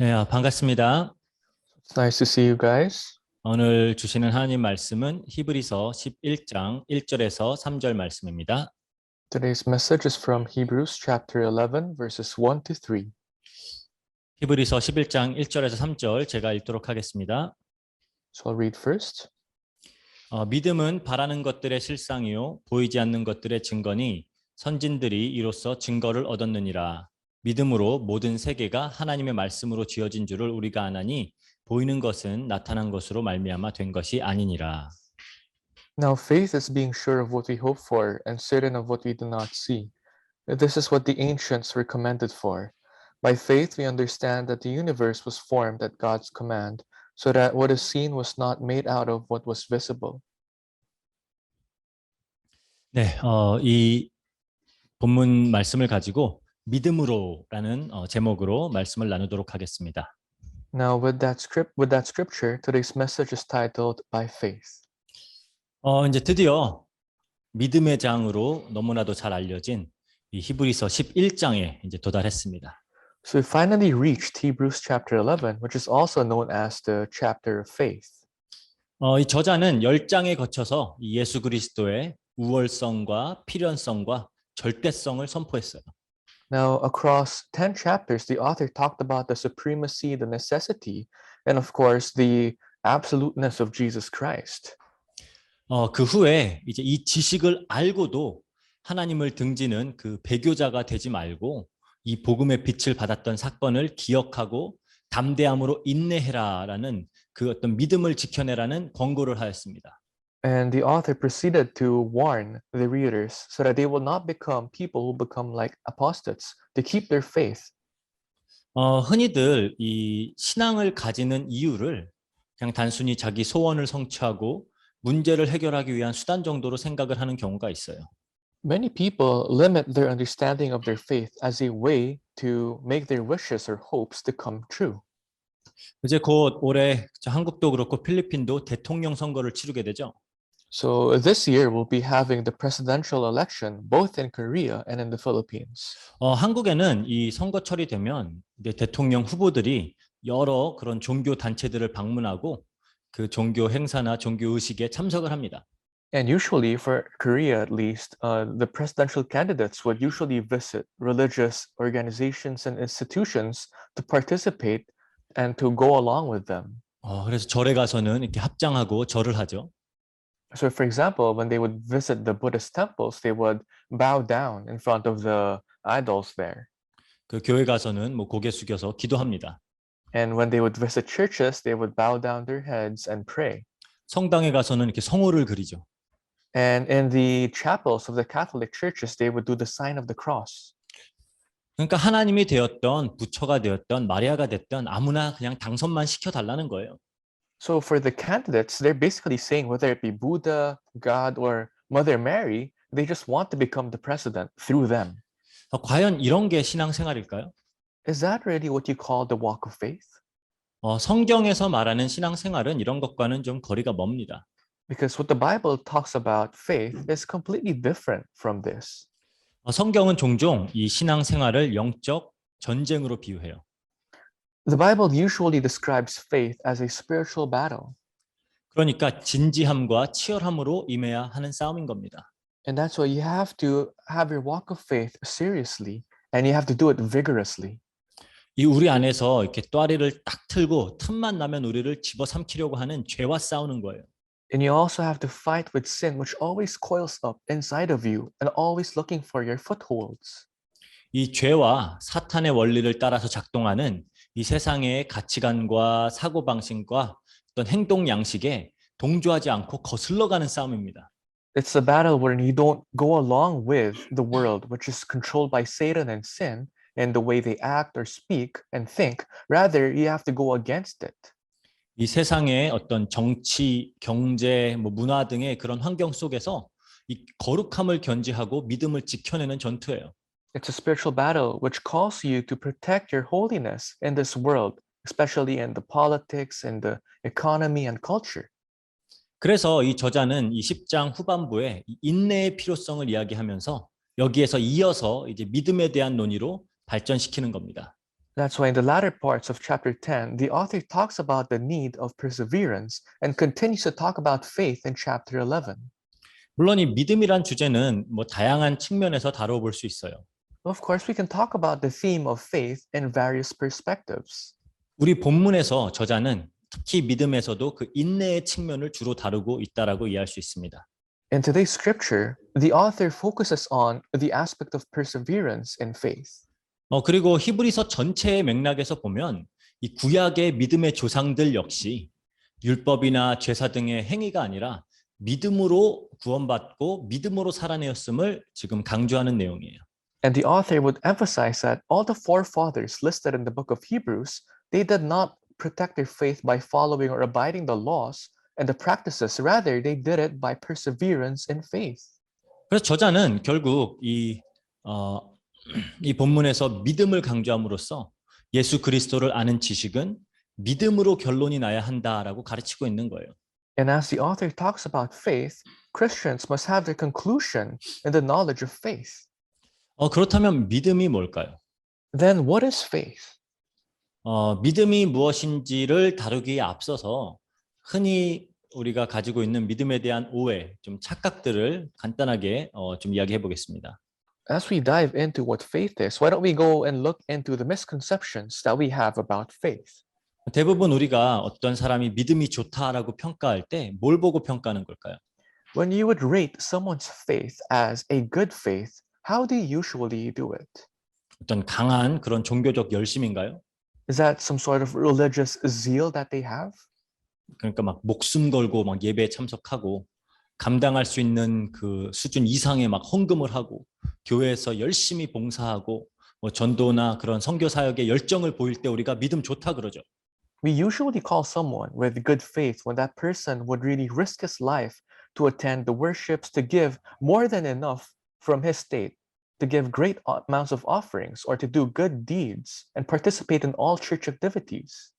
네, 반갑습니다. It's nice to see you guys. 오늘 주시는 하나님 말씀은 히브리서 11장 1절에서 3절 말씀입니다. Today's message is from Hebrews chapter 11, verses 1 to 3. 히브리서 11장 1절에서 3절 제가 읽도록 하겠습니다. So I'll read first. 믿음은 바라는 것들의 실상이요 보이지 않는 것들의 증거니 선진들이 이로써 증거를 얻었느니라. 믿음으로 모든 세계가 하나님의 말씀으로 지어진 줄을 우리가 아나니 보이는 것은 나타난 것으로 말미암아 된 것이 아니니라. Now faith is being sure of what we hope for and certain of what we do not see. This is what the ancients were commended for. By faith we understand that the universe was formed at God's command, so that what is seen was not made out of what was visible. 네, 이 본문 말씀을 가지고 믿음으로라는 제목으로 말씀을 나누도록 하겠습니다. Now with that scripture, today's message is titled By Faith. 이제 드디어 믿음의 장으로 너무나도 잘 알려진 이 히브리서 11장에 이제 도달했습니다. So we finally reached Hebrews chapter 11, which is also known as the chapter of faith. 이 저자는 10장에 거쳐서 이 예수 그리스도의 우월성과 필연성과 절대성을 선포했어요. Now, across 10 chapters, the author talked about the supremacy, the necessity, and of course, the absoluteness of Jesus Christ. 그 후에 이제 이 지식을 알고도 하나님을 등지는 그 배교자가 되지 말고 이 복음의 빛을 받았던 사건을 기억하고 담대함으로 인내해라라는 그 어떤 믿음을 지켜내라는 권고를 하였습니다. And the author proceeded to warn the readers so that they will not become people who become like apostates, to keep their faith. 흔히들 이 신앙을 가지는 이유를 그냥 단순히 자기 소원을 성취하고 문제를 해결하기 위한 수단 정도로 생각을 하는 경우가 있어요. Many people limit their understanding of their faith as a way to make their wishes or hopes to come true. 이제 곧 올해 한국도 그렇고 필리핀도 대통령 선거를 치르게 되죠. So this year we'll be having the presidential election both in Korea and in the Philippines. 한국에는 이 선거철이 되면 이제 대통령 후보들이 여러 그런 종교 단체들을 방문하고 그 종교 행사나 종교 의식에 참석을 합니다. And usually for Korea at least, the presidential candidates would usually visit religious organizations and institutions to participate and to go along with them. 그래서 절에 가서는 이렇게 합장하고 절을 하죠. So for example, when they would visit the Buddhist temples, they would bow down in front of the idols there. 그 교회 가서는 뭐 고개 숙여서 기도합니다. And when they would visit churches, they would bow down their heads and pray. 성당에 가서는 이렇게 성호를 그리죠. And in the chapels of the Catholic churches, they would do the sign of the cross. 그러니까 하나님이 되었던 부처가 되었던 마리아가 됐던 아무나 그냥 당선만 시켜달라는 거예요. So for the candidates, they're basically saying whether it be Buddha, God, or Mother Mary, they just want to become the president through them. 과연 이런 게 신앙생활일까요? Is that really what you call the walk of faith? 성경에서 말하는 신앙생활은 이런 것과는 좀 거리가 멉니다. Because what the Bible talks about faith is completely different from this. 성경은 종종 이 신앙생활을 영적 전쟁으로 비유해요. The Bible usually describes faith as a spiritual battle. 그러니까 진지함과 치열함으로 임해야 하는 싸움인 겁니다. And that's why you have to have your walk of faith seriously and you have to do it vigorously. 이 우리 안에서 이렇게 또아리를 딱 틀고 틈만 나면 우리를 집어삼키려고 하는 죄와 싸우는 거예요. And you also have to fight with sin, which always coils up inside of you and always looking for your footholds. 이 죄와 사탄의 원리를 따라서 작동하는 이 세상의 가치관과 사고방식과 어떤 행동 양식에 동조하지 않고 거슬러가는 싸움입니다. It's a battle where you don't go along with the world, which is controlled by Satan and sin, and the way they act or speak and think. Rather, you have to go against it. 이 세상의 어떤 정치, 경제, 문화 등의 그런 환경 속에서 이 거룩함을 견지하고 믿음을 지켜내는 전투예요. It's a spiritual battle which calls you to protect your holiness in this world, especially in the politics and the economy and culture. 그래서 이 저자는 이 10장 후반부에 인내의 필요성을 이야기하면서 여기에서 이어서 이제 믿음에 대한 논의로 발전시키는 겁니다. That's why in the latter parts of chapter 10, the author talks about the need of perseverance and continues to talk about faith in chapter 11. 물론 이 믿음이란 주제는 뭐 다양한 측면에서 다뤄볼 수 있어요. Of course, we can talk about the theme of faith in various perspectives. 우리 본문에서 저자는 특히 믿음에서도 그 인내의 측면을 주로 다루고 있다라고 이해할 수 있습니다. In today's scripture, the author focuses on the aspect of perseverance in faith. 그리고 히브리서 전체의 맥락에서 보면 이 구약의 믿음의 조상들 역시 율법이나 제사 등의 행위가 아니라 믿음으로 구원받고 믿음으로 살아내었음을 지금 강조하는 내용이에요. And the author would emphasize that all the forefathers listed in the book of Hebrews, they did not protect their faith by following or abiding the laws and the practices. Rather, they did it by perseverance in faith. 그래서 저자는 결국 이 본문에서 믿음을 강조함으로써 예수 그리스도를 아는 지식은 믿음으로 결론이 나야 한다라고 가르치고 있는 거예요. And as the author talks about faith, Christians must have their conclusion in the knowledge of faith. 그렇다면 믿음이 뭘까요? Then what is faith? 믿음이 무엇인지를 다루기에 앞서서 흔히 우리가 가지고 있는 믿음에 대한 오해, 좀 착각들을 간단하게 좀 이야기해 보겠습니다. As we dive into what faith is, why don't we go and look into the misconceptions that we have about faith? 대부분 우리가 어떤 사람이 믿음이 좋다라고 평가할 때 뭘 보고 평가하는 걸까요? When you would rate someone's faith as a good faith, how do you usually do it? 어떤 강한 그런 종교적 열심인가요? Is that some sort of religious zeal that they have? 그러니까 막 목숨 걸고 막 예배에 참석하고 감당할 수 있는 그 수준 이상의 막 헌금을 하고 교회에서 열심히 봉사하고 뭐 전도나 그런 선교 사역에 열정을 보일 때 우리가 믿음 좋다 그러죠. We usually call someone with good faith when that person would really risk his life to attend the worships, to give more than enough from his state, to give great amounts of offerings, or to do good deeds and participate in all church activities.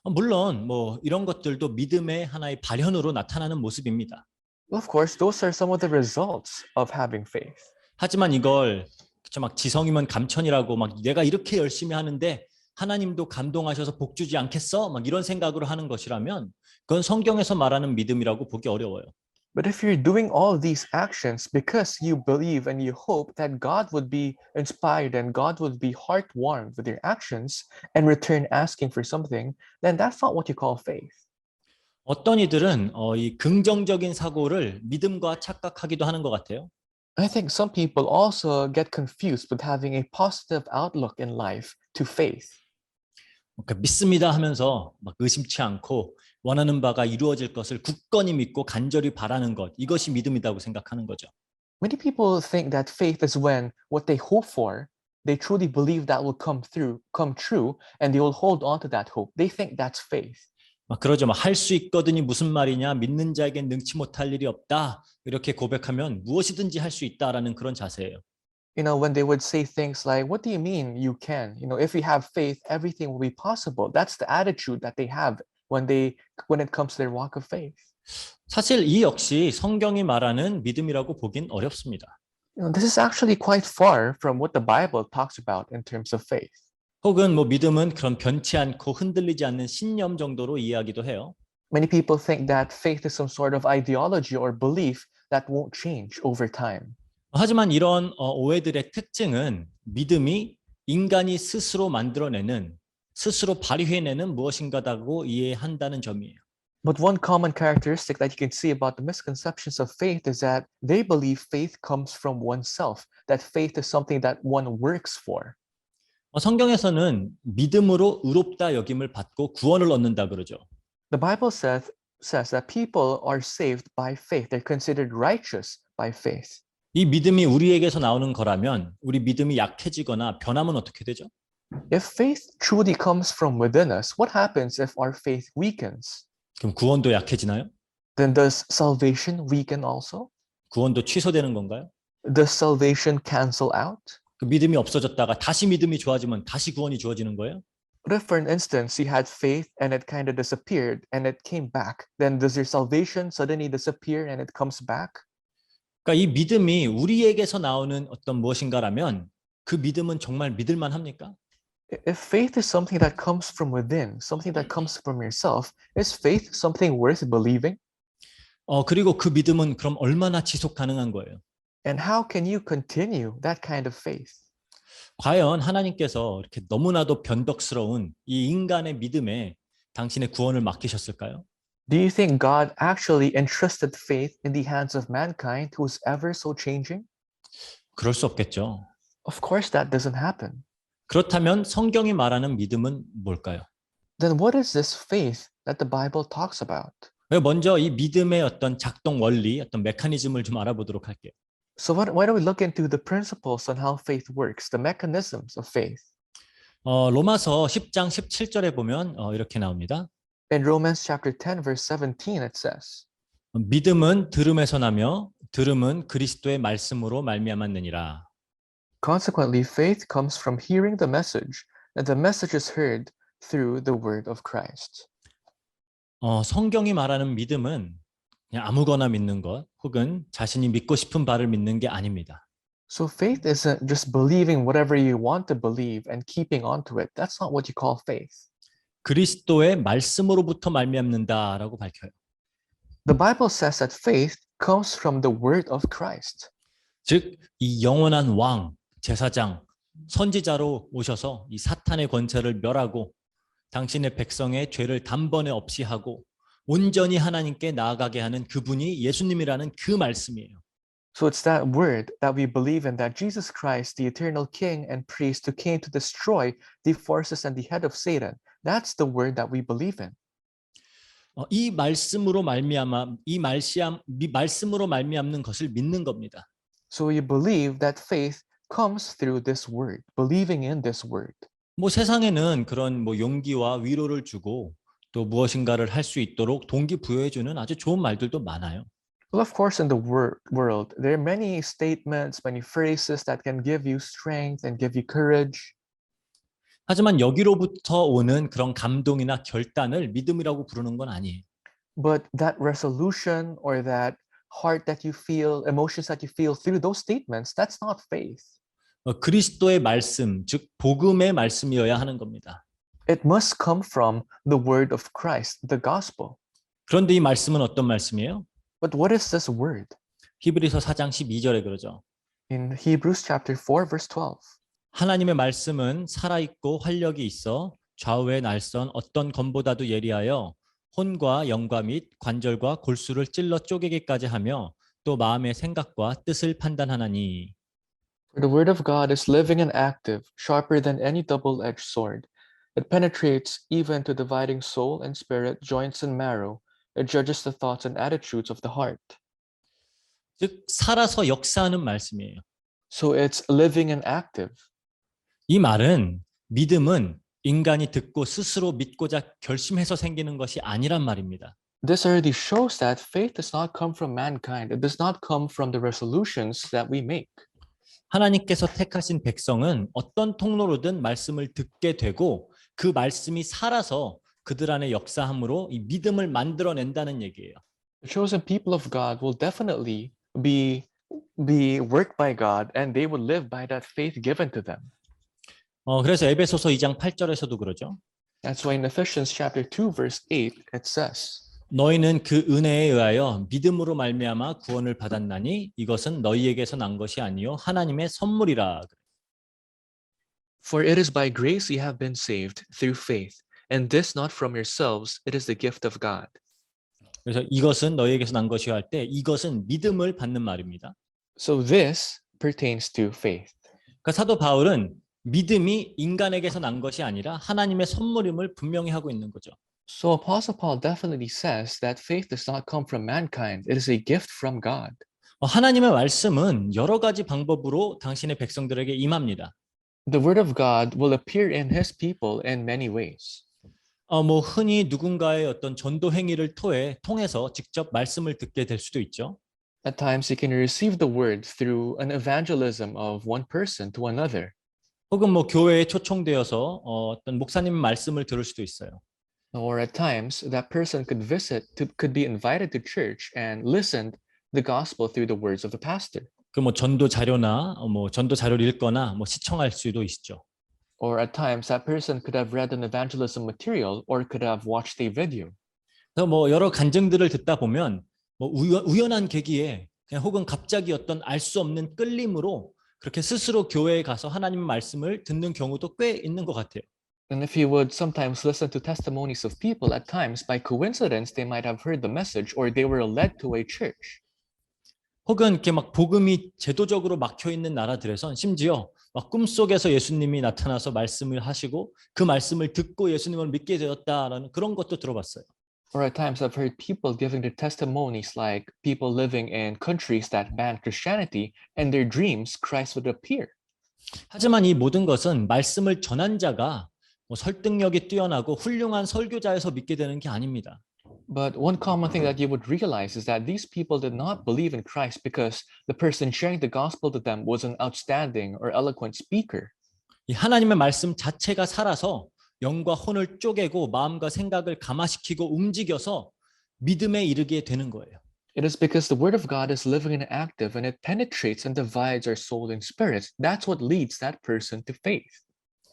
물론 뭐 이런 것들도 믿음의 하나의 발현으로 나타나는 모습입니다. Of course, those are some of the results of having faith. 하지만 이걸 막 지성이면 감천이라고 막 내가 이렇게 열심히 하는데 하나님도 감동하셔서 복 주지 않겠어? 막 이런 생각으로 하는 것이라면 그건 성경에서 말하는 믿음이라고 보기 어려워요. But if you're doing all these actions because you believe and you hope that God would be inspired and God would be heart-warmed with your actions and return asking for something, then that's not what you call faith. 어떤 이들은 이 긍정적인 사고를 믿음과 착각하기도 하는 것 같아요. I think some people also get confused with having a positive outlook in life to faith. 그러니까 믿습니다 하면서 막 의심치 않고 원하는 바가 이루어질 것을 굳건히 믿고 간절히 바라는 것, 이것이 믿음이라고 생각하는 거죠. Many people think that faith is when what they hope for, they truly believe that will come true, and they will hold on to that hope. They think that's faith. 막 그러죠. 할 수 있거든이 무슨 말이냐? 믿는 자에겐 능치 못할 일이 없다. 이렇게 고백하면 무엇이든지 할 수 있다라는 그런 자세예요. You know, when they would say things like, what do you mean you can? You know, if we have faith, everything will be possible. That's the attitude that they have when it comes to their walk of faith. 사실 이 역시 성경이 말하는 믿음이라고 보긴 어렵습니다. You know, this is actually quite far from what the Bible talks about in terms of faith. 혹은 뭐 믿음은 그런 변치 않고 흔들리지 않는 신념 정도로 이해하기도 해요. Many people think that faith is some sort of ideology or belief that won't change over time. 하지만 이런 오해들의 특징은 믿음이 인간이 스스로 만들어내는, 스스로 발휘해내는 무엇인가라고 이해한다는 점이에요. But one common characteristic that you can see about the misconceptions of faith is that they believe faith comes from oneself, that faith is something that one works for. 성경에서는 믿음으로 의롭다 여김을 받고 구원을 얻는다 그러죠. The Bible says that people are saved by faith. They're considered righteous by faith. 이 믿음이 우리에게서 나오는 거라면 우리 믿음이 약해지거나 변하면 어떻게 되죠? If faith truly comes from within us, what happens if our faith weakens? 그럼 구원도 약해지나요? Then does salvation weaken also? 구원도 취소되는 건가요? Does salvation cancel out? 그 믿음이 없어졌다가 다시 믿음이 좋아지면 다시 구원이 주어지는 거예요? But if, for an instance, you had faith and it kind of disappeared and it came back, then does your salvation suddenly disappear and it comes back? 그러니까 이 믿음이 우리에게서 나오는 어떤 무엇인가라면 그 믿음은 정말 믿을만 합니까? If faith is something that comes from within, something that comes from yourself, is faith something worth believing? 그리고 그 믿음은 그럼 얼마나 지속 가능한 거예요? And how can you continue that kind of faith? 과연 하나님께서 이렇게 너무나도 변덕스러운 이 인간의 믿음에 당신의 구원을 맡기셨을까요? Do you think God actually entrusted faith in the hands of mankind who is ever so changing? 그럴 수 없겠죠. Of course, that doesn't happen. 그렇다면 성경이 말하는 믿음은 뭘까요? Then what is this faith that the Bible talks about? 먼저 이 믿음의 어떤 작동 원리, 어떤 메커니즘을 좀 알아보도록 할게요. So why don't we look into the principles on how faith works, the mechanisms of faith? 로마서 10장 17절에 보면 이렇게 나옵니다. In Romans chapter 10, verse 17, it says, 믿음은 들음에서 나며 들음은 그리스도의 말씀으로 말미암았느니라. Consequently, faith comes from hearing the message, and the message is heard through the word of Christ. 성경이 말하는 믿음은 그냥 아무거나 믿는 것 혹은 자신이 믿고 싶은 바를 믿는 게 아닙니다. So faith isn't just believing whatever you want to believe and keeping on to it. That's not what you call faith. 그리스도의 말씀으로부터 말미암는다라고 밝혀요. The Bible says that faith comes from the word of Christ. 즉, 이 영원한 왕, 제사장, 선지자로 오셔서 이 사탄의 권세를 멸하고 당신의 백성의 죄를 단번에 없이 하고 온전히 하나님께 나아가게 하는 그분이 예수님이라는 그 말씀이에요. So it's that word that we believe in, that Jesus Christ, the eternal King and priest who came to destroy the forces and the head of Satan. That's the word that we believe in. 이 말씀으로 말미암는 것을 믿는 겁니다. So we believe that faith comes through this word, believing in this word. 세상에는 그런 용기와 위로를 주고 또 무엇인가를 할 수 있도록 동기부여해주는 아주 좋은 말들도 많아요. Well, of course, in the world, there are many statements, many phrases that can give you strength and give you courage. 하지만 여기로부터 오는 그런 감동이나 결단을 믿음이라고 부르는 건 아니에요. But that resolution or that heart that you feel, emotions that you feel through those statements, that's not faith. 그리스도의 말씀, 즉 복음의 말씀이어야 하는 겁니다. It must come from the word of Christ, the gospel. 그런데 이 말씀은 어떤 말씀이에요? But what is this word? 히브리서 4장 12절에 그러죠. In Hebrews chapter 4, verse 12. 하나님의 말씀은 살아있고 활력이 있어 좌우의 날선 어떤 검보다도 예리하여 혼과 영과 및 관절과 골수를 찔러 쪼개기까지 하며 또 마음의 생각과 뜻을 판단하나니. For the word of God is living and active, sharper than any double-edged sword. It penetrates even to dividing soul and spirit, joints and marrow. It judges the thoughts and attitudes of the heart. 즉 살아서 역사하는 말씀이에요. So it's living and active. 이 말은 믿음은 인간이 듣고 스스로 믿고자 결심해서 생기는 것이 아니란 말입니다. This already shows that faith does not come from mankind. It does not come from the resolutions that we make. 하나님께서 택하신 백성은 어떤 통로로든 말씀을 듣게 되고 그 말씀이 살아서 그들 안에 역사함으로 이 믿음을 만들어낸다는 얘기예요. The chosen people of God will definitely be worked by God, and they will live by that faith given to them. 그래서 에베소서 2장 8절에서도 그러죠. That's why in Ephesians chapter 2 verse 8 it says, 너희는 그 은혜에 의하여 믿음으로 말미암아 구원을 받았나니 이것은 너희에게서 난 것이 아니요 하나님의 선물이라. For it is by grace ye have been saved through faith, and this not from yourselves, it is the gift of God. 그래서 이것은 너희에게서 난 것이요 할 때 이것은 믿음을 받는 말입니다. So this pertains to faith. 그러니까 사도 바울은 믿음이 인간에게서 난 것이 아니라 하나님의 선물임을 분명히 하고 있는 거죠. So Apostle Paul definitely says that faith does not come from mankind. It is a gift from God. 하나님의 말씀은 여러 가지 방법으로 당신의 백성들에게 임합니다. The word of God will appear in his people in many ways. 흔히 누군가의 어떤 전도 행위를 통해서 직접 말씀을 듣게 될 수도 있죠. At times you can receive the word through an evangelism of one person to another. 혹은 교회에 초청되어서 어떤 목사님의 말씀을 들을 수도 있어요. Or at times that person could be invited to church and listened the gospel through the words of the pastor. 전도 자료나 전도 자료를 읽거나 시청할 수도 있죠. Or at times, that person could have read an evangelism material or could have watched a video. 그래서 뭐 여러 간증들을 듣다 보면 뭐 우연한 계기에 그냥 혹은 갑자기 어떤 알 수 없는 끌림으로 그렇게 스스로 교회에 가서 하나님의 말씀을 듣는 경우도 꽤 있는 것 같아요. And if you would sometimes listen to testimonies of people, at times, by coincidence, they might have heard the message or they were led to a church. 혹은 이렇게 막 복음이 제도적으로 막혀 있는 나라들에선 심지어 막 꿈속에서 예수님이 나타나서 말씀을 하시고 그 말씀을 듣고 예수님을 믿게 되었다라는 그런 것도 들어봤어요. Or at times, I've heard people giving their testimonies like people living in countries that ban Christianity, and their dreams, Christ would appear. 하지만 이 모든 것은 말씀을 전한 자가 뭐 설득력이 뛰어나고 훌륭한 설교자에서 믿게 되는 게 아닙니다. But one common thing that you would realize is that these people did not believe in Christ because the person sharing the gospel to them was an outstanding or eloquent speaker. 이 하나님의 말씀 자체가 살아서 영과 혼을 쪼개고 마음과 생각을 감화시키고 움직여서 믿음에 이르게 되는 거예요. It is because the word of God is living and active and it penetrates and divides our soul and spirit. That's what leads that person to faith.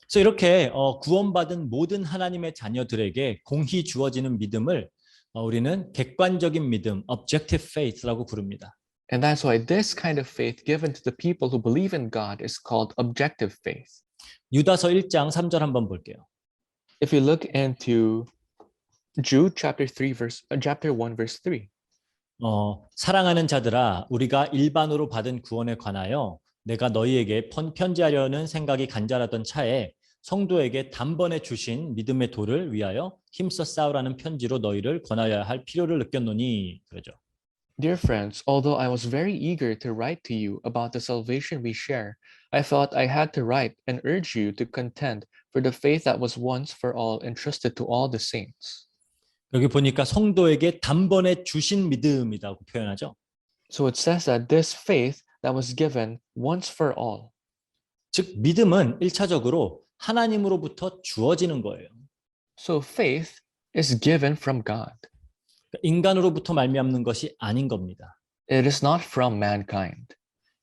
그래서 이렇게 구원받은 모든 하나님의 자녀들에게 공히 주어지는 믿음을 우리는 객관적인 믿음, objective faith라고 부릅니다. And that's why this kind of faith given to the people who believe in God is called objective faith. 유다서 1장 3절 한번 볼게요. If you look into Jude chapter 1 verse 3. 사랑하는 자들아 우리가 일반으로 받은 구원에 관하여 내가 너희에게 편지하려는 생각이 간절하던 차에 성도에게 단번에 주신 믿음의 도를 위하여 힘써 싸우라는 편지로 너희를 권하여야 할 필요를 느꼈노니 그러죠. Dear friends, although I was very eager to write to you about the salvation we share, I felt I had to write and urge you to contend for the faith that was once for all entrusted to all the saints. 여기 보니까 성도에게 단번에 주신 믿음이라고 표현하죠. So it says that this faith that was given once for all. 즉 믿음은 1차적으로 하나님으로부터 주어지는 거예요. So faith is given from God. 인간으로부터 말미암는 것이 아닌 겁니다. It is not from mankind.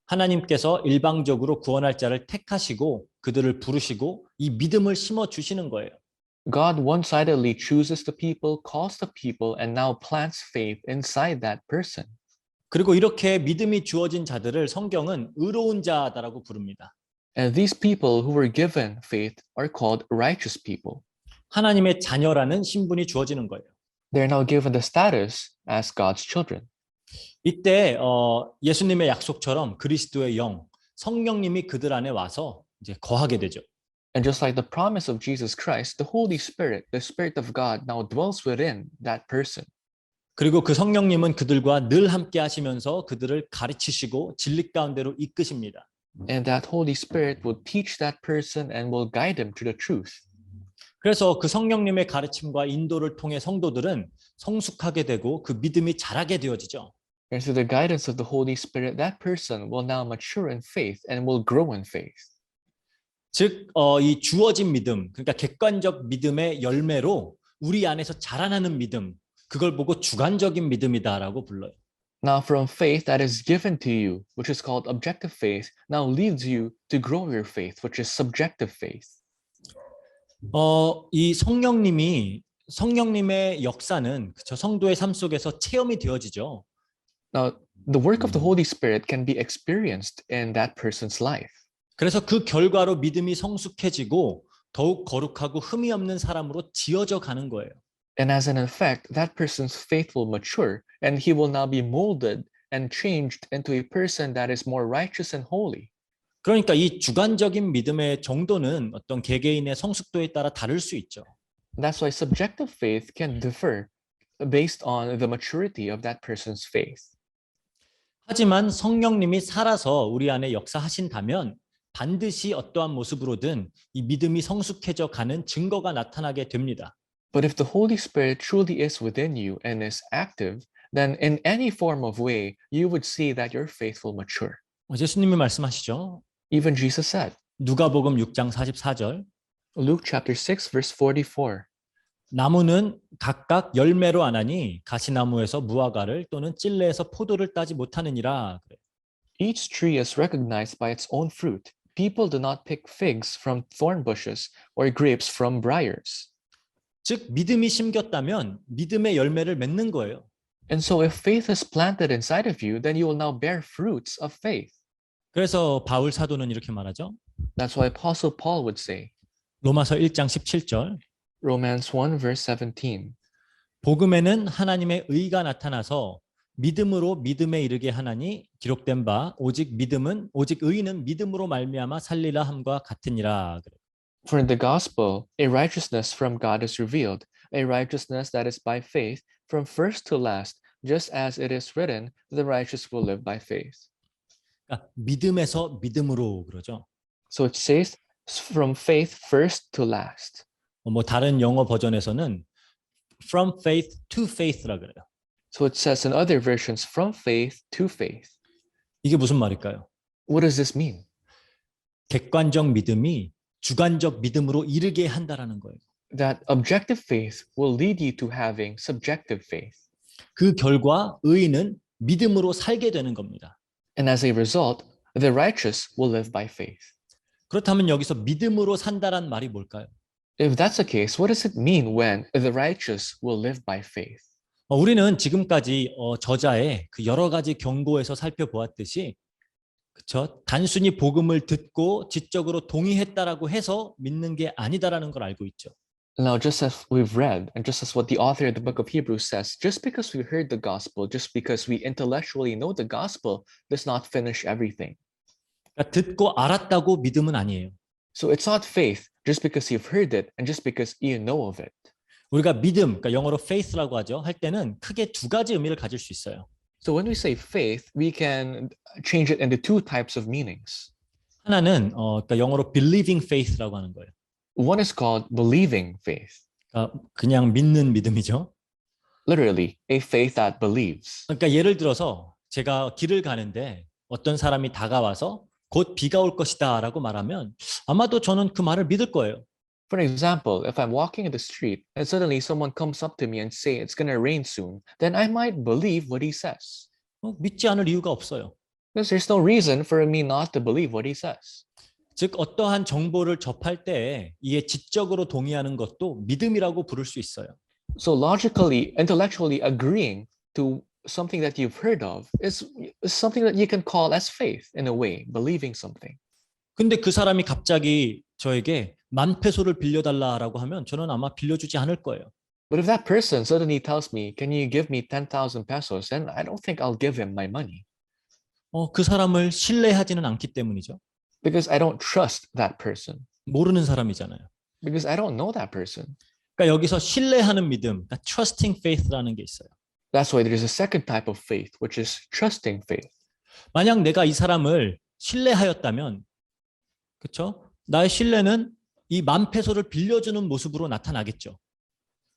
하나님께서 일방적으로 구원할 자를 택하시고 그들을 부르시고 이 믿음을 심어 주시는 거예요. God one-sidedly chooses the people, calls the people, and now plants faith inside that person. 그리고 이렇게 믿음이 주어진 자들을 성경은 의로운 자다라고 부릅니다. And these people who were given faith are called righteous people. 하나님의 자녀라는 신분이 주어지는 거예요. They are now given the status as God's children. 이때 예수님의 약속처럼 그리스도의 영, 성령님이 그들 안에 와서 이제 거하게 되죠. And just like the promise of Jesus Christ, the Holy Spirit, the Spirit of God now dwells within that person. 그리고 그 성령님은 그들과 늘 함께 하시면서 그들을 가르치시고 진리 가운데로 이끄십니다. And that Holy Spirit will teach that person and will guide them to the truth. 그래서 그 성령님의 가르침과 인도를 통해 성도들은 성숙하게 되고 그 믿음이 자라게 되어지죠. And through the guidance of the Holy Spirit, that person will now mature in faith and will grow in faith. 즉, 이 주어진 믿음, 그러니까 객관적 믿음의 열매로 우리 안에서 자라나는 믿음, 그걸 보고 주관적인 믿음이다라고 불러요. Now from faith that is given to you, which is called objective faith, now leads you to grow your faith, which is subjective faith. 이 성령님의 역사는 저 성도의 삶 속에서 체험이 되어지죠. Now, the work of the Holy Spirit can be experienced in that person's life. 그래서 그 결과로 믿음이 성숙해지고 더욱 거룩하고 흠이 없는 사람으로 지어져 가는 거예요. And as an effect, that person's faith will mature and he will now be molded and changed into a person that is more righteous and holy. 그러니까 이 주관적인 믿음의 정도는 어떤 개개인의 성숙도에 따라 다를 수 있죠. That's why subjective faith can differ based on the maturity of that person's faith. 하지만 성령님이 살아서 우리 안에 역사하신다면 반드시 어떠한 모습으로든 이 믿음이 성숙해져 가는 증거가 나타나게 됩니다. But if the Holy Spirit truly is within you and is active, then in any form of way, you would see that your faith will mature. 예수님이 말씀하시죠. Even Jesus said, 누가복음 6장 44절. Luke chapter 6, verse 44. 나무는 각각 열매로 아나니 가시나무에서 무화과를 또는 찔레에서 포도를 따지 못하느니라. Each tree is recognized by its own fruit. people do not pick figs from thorn bushes or grapes from briars. 즉 믿음이 심겼다면 믿음의 열매를 맺는 거예요. And so if faith is planted inside of you, then you will now bear fruits of faith. 그래서 바울 사도는 이렇게 말하죠. That's why Apostle Paul would say, 로마서 1장 17절. Romans 1 verse 17, 복음에는 하나님의 의가 나타나서 믿음으로 믿음에 이르게 하나니 기록된 바 오직 의는 믿음으로 말미암아 살리라 함과 같으니라. For in the gospel, a righteousness from God is revealed, a righteousness that is by faith from first to last, just as it is written, the righteous will live by faith. 그러니까 믿음에서 믿음으로 그러죠. So it says from faith first to last. 뭐 다른 영어 버전에서는 from faith to faith라 그래요. So it says in other versions, from faith to faith. 이게 무슨 말일까요? What does this mean? 객관적 믿음이 주관적 믿음으로 이르게 한다라는 거예요. That objective faith will lead you to having subjective faith. 그 결과 의인은 믿음으로 살게 되는 겁니다. And as a result, the righteous will live by faith. 그렇다면 여기서 믿음으로 산다란 말이 뭘까요? If that's the case, what does it mean when the righteous will live by faith? 우리는 지금까지 저자의 그 여러 가지 경고에서 살펴보았듯이 그렇죠? 단순히 복음을 듣고 지적으로 동의했다라고 해서 믿는 게 아니다라는 걸 알고 있죠. Now, just as we've read, and just as what the author of the book of Hebrews says, just because we heard the gospel, just because we intellectually know the gospel, does not finish everything. 그러니까 듣고 알았다고 믿음은 아니에요. So it's not faith just because you've heard it and just because you know of it. 우리가 믿음, 그러니까 영어로 faith라고 하죠. 할 때는 크게 두 가지 의미를 가질 수 있어요. So when we say faith, we can change it into two types of meanings. 하나는 그러니까 영어로 believing faith라고 하는 거예요. One is called believing faith, 그러니까 그냥 믿는 믿음이죠. literally a faith that believes. 그러니까 예를 들어서 제가 길을 가는데 어떤 사람이 다가와서 곧 비가 올 것이다라고 말하면 아마도 저는 그 말을 믿을 거예요. For example, if I'm walking in the street and suddenly someone comes up to me and say it's going to rain soon, then I might believe what he says. 믿지 않을 이유가 없어요. Because there's no reason for me not to believe what he says. 즉 어떠한 정보를 접할 때 이에 지적으로 동의하는 것도 믿음이라고 부를 수 있어요. So logically, intellectually agreeing to something that you've heard of is something that you can call as faith in a way, believing something. 근데 그 사람이 갑자기 저에게 10,000페소를 빌려달라라고 하면 저는 아마 빌려주지 않을 거예요. But if that person suddenly tells me, can you give me 10,000 pesos, then I don't think I'll give him my money. 그 사람을 신뢰하지는 않기 때문이죠. Because I don't trust that person. 모르는 사람이잖아요. Because I don't know that person. 그러니까 여기서 신뢰하는 믿음, 그러니까 trusting faith라는 게 있어요. That's why there's a second type of faith, which is trusting faith. 만약 내가 이 사람을 신뢰하였다면, 그렇죠? 나의 신뢰는 이 10,000페소를 빌려주는 모습으로 나타나겠죠.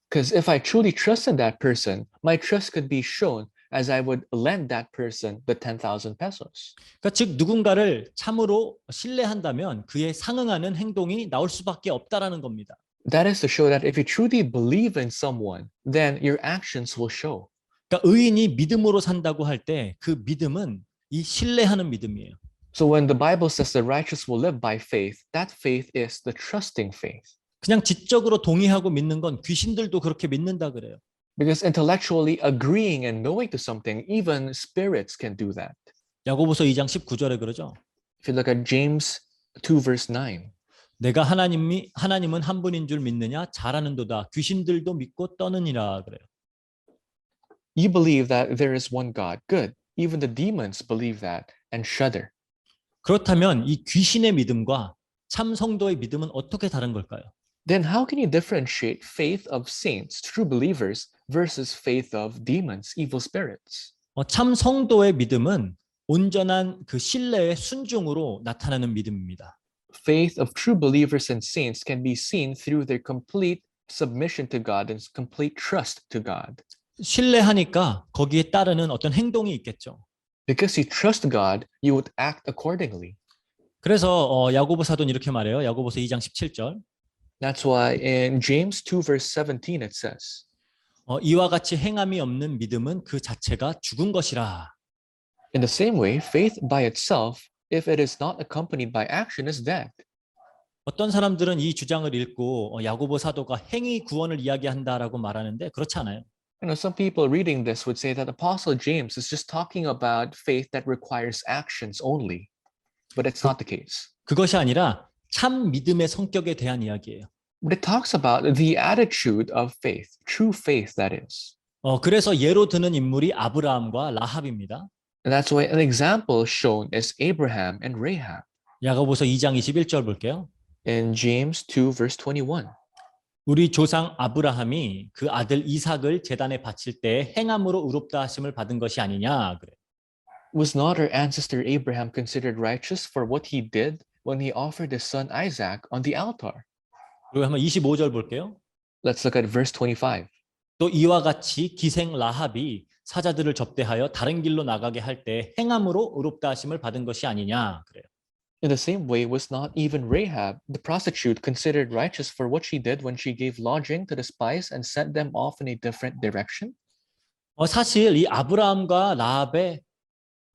Because if I truly trusted that person, my trust could be shown as I would lend that person the 10,000 pesos. 그러니까 즉 누군가를 참으로 신뢰한다면 그에 상응하는 행동이 나올 수밖에 없다라는 겁니다. That is to show that if you truly believe in someone, then your actions will show. 그러니까 의인이 믿음으로 산다고 할 때 그 믿음은 이 신뢰하는 믿음이에요. So when the Bible says the righteous will live by faith, that faith is the trusting faith. 그냥 지적으로 동의하고 믿는 건 귀신들도 그렇게 믿는다 그래요. Because intellectually agreeing and knowing to something, even spirits can do that. 야고보서 2장 19절에 그러죠. If you look at James 2 verse 9, 내가 하나님은 한 분인 줄 믿느냐 잘하는도다 귀신들도 믿고 떠느니라 그래요. you believe that there is one God. Good. Even the demons believe that and shudder. 그렇다면 이 귀신의 믿음과 참 성도의 믿음은 어떻게 다른 걸까요? Then how can you differentiate faith of saints, true believers, versus faith of demons, evil spirits? 참 성도의 믿음은 온전한 그 신뢰의 순종으로 나타나는 믿음입니다. Faith of true believers and saints can be seen through their complete submission to God and complete trust to God. 신뢰하니까 거기에 따르는 어떤 행동이 있겠죠. Because you trust God, you would act accordingly. 그래서 야고보 사도는 이렇게 말해요. 야고보서 2장 17절. That's why in James 2 verse 17 it says, 이와 같이 행함이 없는 믿음은 그 자체가 죽은 것이라. in the same way, faith by itself if it is not accompanied by action, is dead. 어떤 사람들은 이 주장을 읽고 야고보 사도가 행위 구원을 이야기한다라고 말하는데 그렇지 않아요. Some people reading this would say that Apostle James is just talking about faith that requires actions only, but it's not the case. 그것이 아니라 참 믿음의 성격에 대한 이야기예요. But it talks about the attitude of faith, true faith, that is. 그래서 예로 드는 인물이 아브라함과 라합입니다. And that's why an example shown is Abraham and Rahab. 야고보서 2장 21절 볼게요. In James 2, verse 21. 우리 조상 아브라함이 그 아들 이삭을 제단에 바칠 때 행함으로 의롭다 하심을 받은 것이 아니냐 그래. Was not our ancestor Abraham considered righteous for what he did when he offered his son Isaac on the altar? 그리고 한번 25절 볼게요. Let's look at verse 25. 또 이와 같이 기생 라합이 사자들을 접대하여 다른 길로 나가게 할 때 행함으로 의롭다 하심을 받은 것이 아니냐 그래요. In the same way, was not even Rahab, the prostitute, considered righteous for what she did when she gave lodging to the spies and sent them off in a different direction? 사실 이 아브라함과 라합의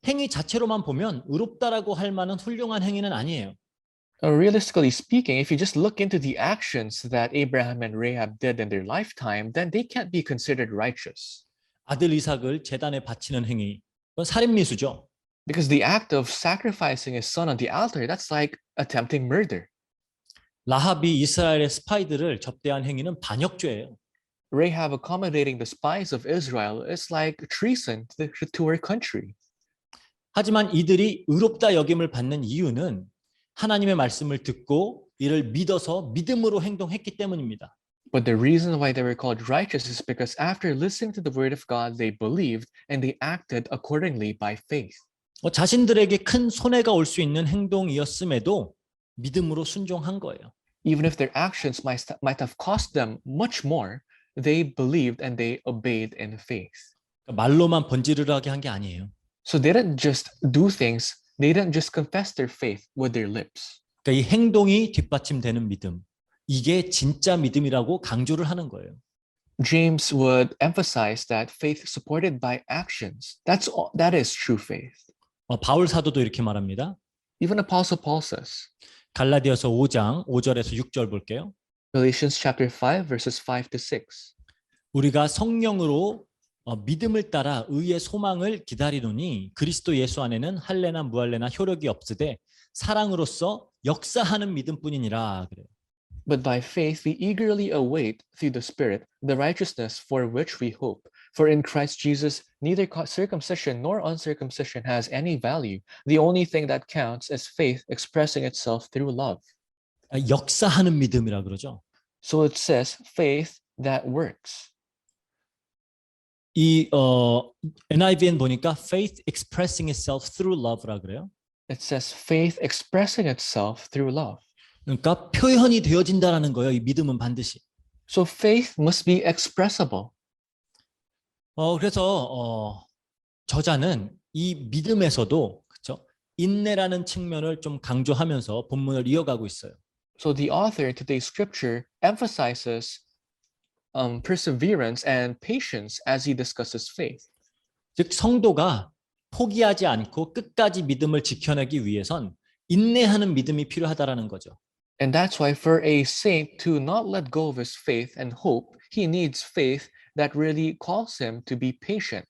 행위 자체로만 보면 의롭다라고 할 만한 훌륭한 행위는 아니에요. Realistically speaking, if you just look into the actions that Abraham and Rahab did in their lifetime, then they can't be considered righteous. 아들 이삭을 제단에 바치는 행위, 그건 살인미수죠. Because the act of sacrificing his son on the altar, that's like attempting murder. 라합이 이스라엘의 스파이들을 접대한 행위는 반역죄예요. Rahab accommodating the spies of Israel is like treason to her country. 하지만 이들이 의롭다 여김을 받는 이유는 하나님의 말씀을 듣고 이를 믿어서 믿음으로 행동했기 때문입니다. But the reason why they were called righteous is because after listening to the word of God, they believed and they acted accordingly by faith. 자신들에게 큰 손해가 올 수 있는 행동이었음에도 믿음으로 순종한 거예요. Even if their actions might have cost them much more, they believed and they obeyed in faith. 말로만 번지르르하게 한 게 아니에요. So they didn't just do things, they didn't just confess their faith with their lips. 그러니까 이 행동이 뒷받침되는 믿음, 이게 진짜 믿음이라고 강조를 하는 거예요. James would emphasize that faith supported by actions, that is true faith. 바울 사도도 이렇게 말합니다. Even Apostle Paul says, 갈라디아서 5장 5절에서 6절 볼게요. Galatians chapter 5, verses 5 to 6. 우리가 성령으로 믿음을 따라 의의 소망을 기다리노니 그리스도 예수 안에는 할례나 무할례나 효력이 없으되 사랑으로서 역사하는 믿음뿐이니라 그래요. But by faith we eagerly await through the Spirit the righteousness for which we hope. For in Christ Jesus neither circumcision nor uncircumcision has any value. The only thing that counts is faith expressing itself through love. 역사하는 믿음이라 그러죠. So it says faith that works. 이 NIVN 보니까 faith expressing itself through love라 그래요. It says faith expressing itself through love. 그러니까 표현이 되어진다라는 거예요. 이 믿음은 반드시. So faith must be expressible. 그래서 저자는 이 믿음에서도 그렇죠? 인내라는 측면을 좀 강조하면서 본문을 이어가고 있어요. So the author in today's scripture emphasizes perseverance and patience as he discusses faith. 즉 성도가 포기하지 않고 끝까지 믿음을 지켜내기 위해선 인내하는 믿음이 필요하다라는 거죠. And that's why for a saint to not let go of his faith and hope, he needs faith that really calls him to be patient.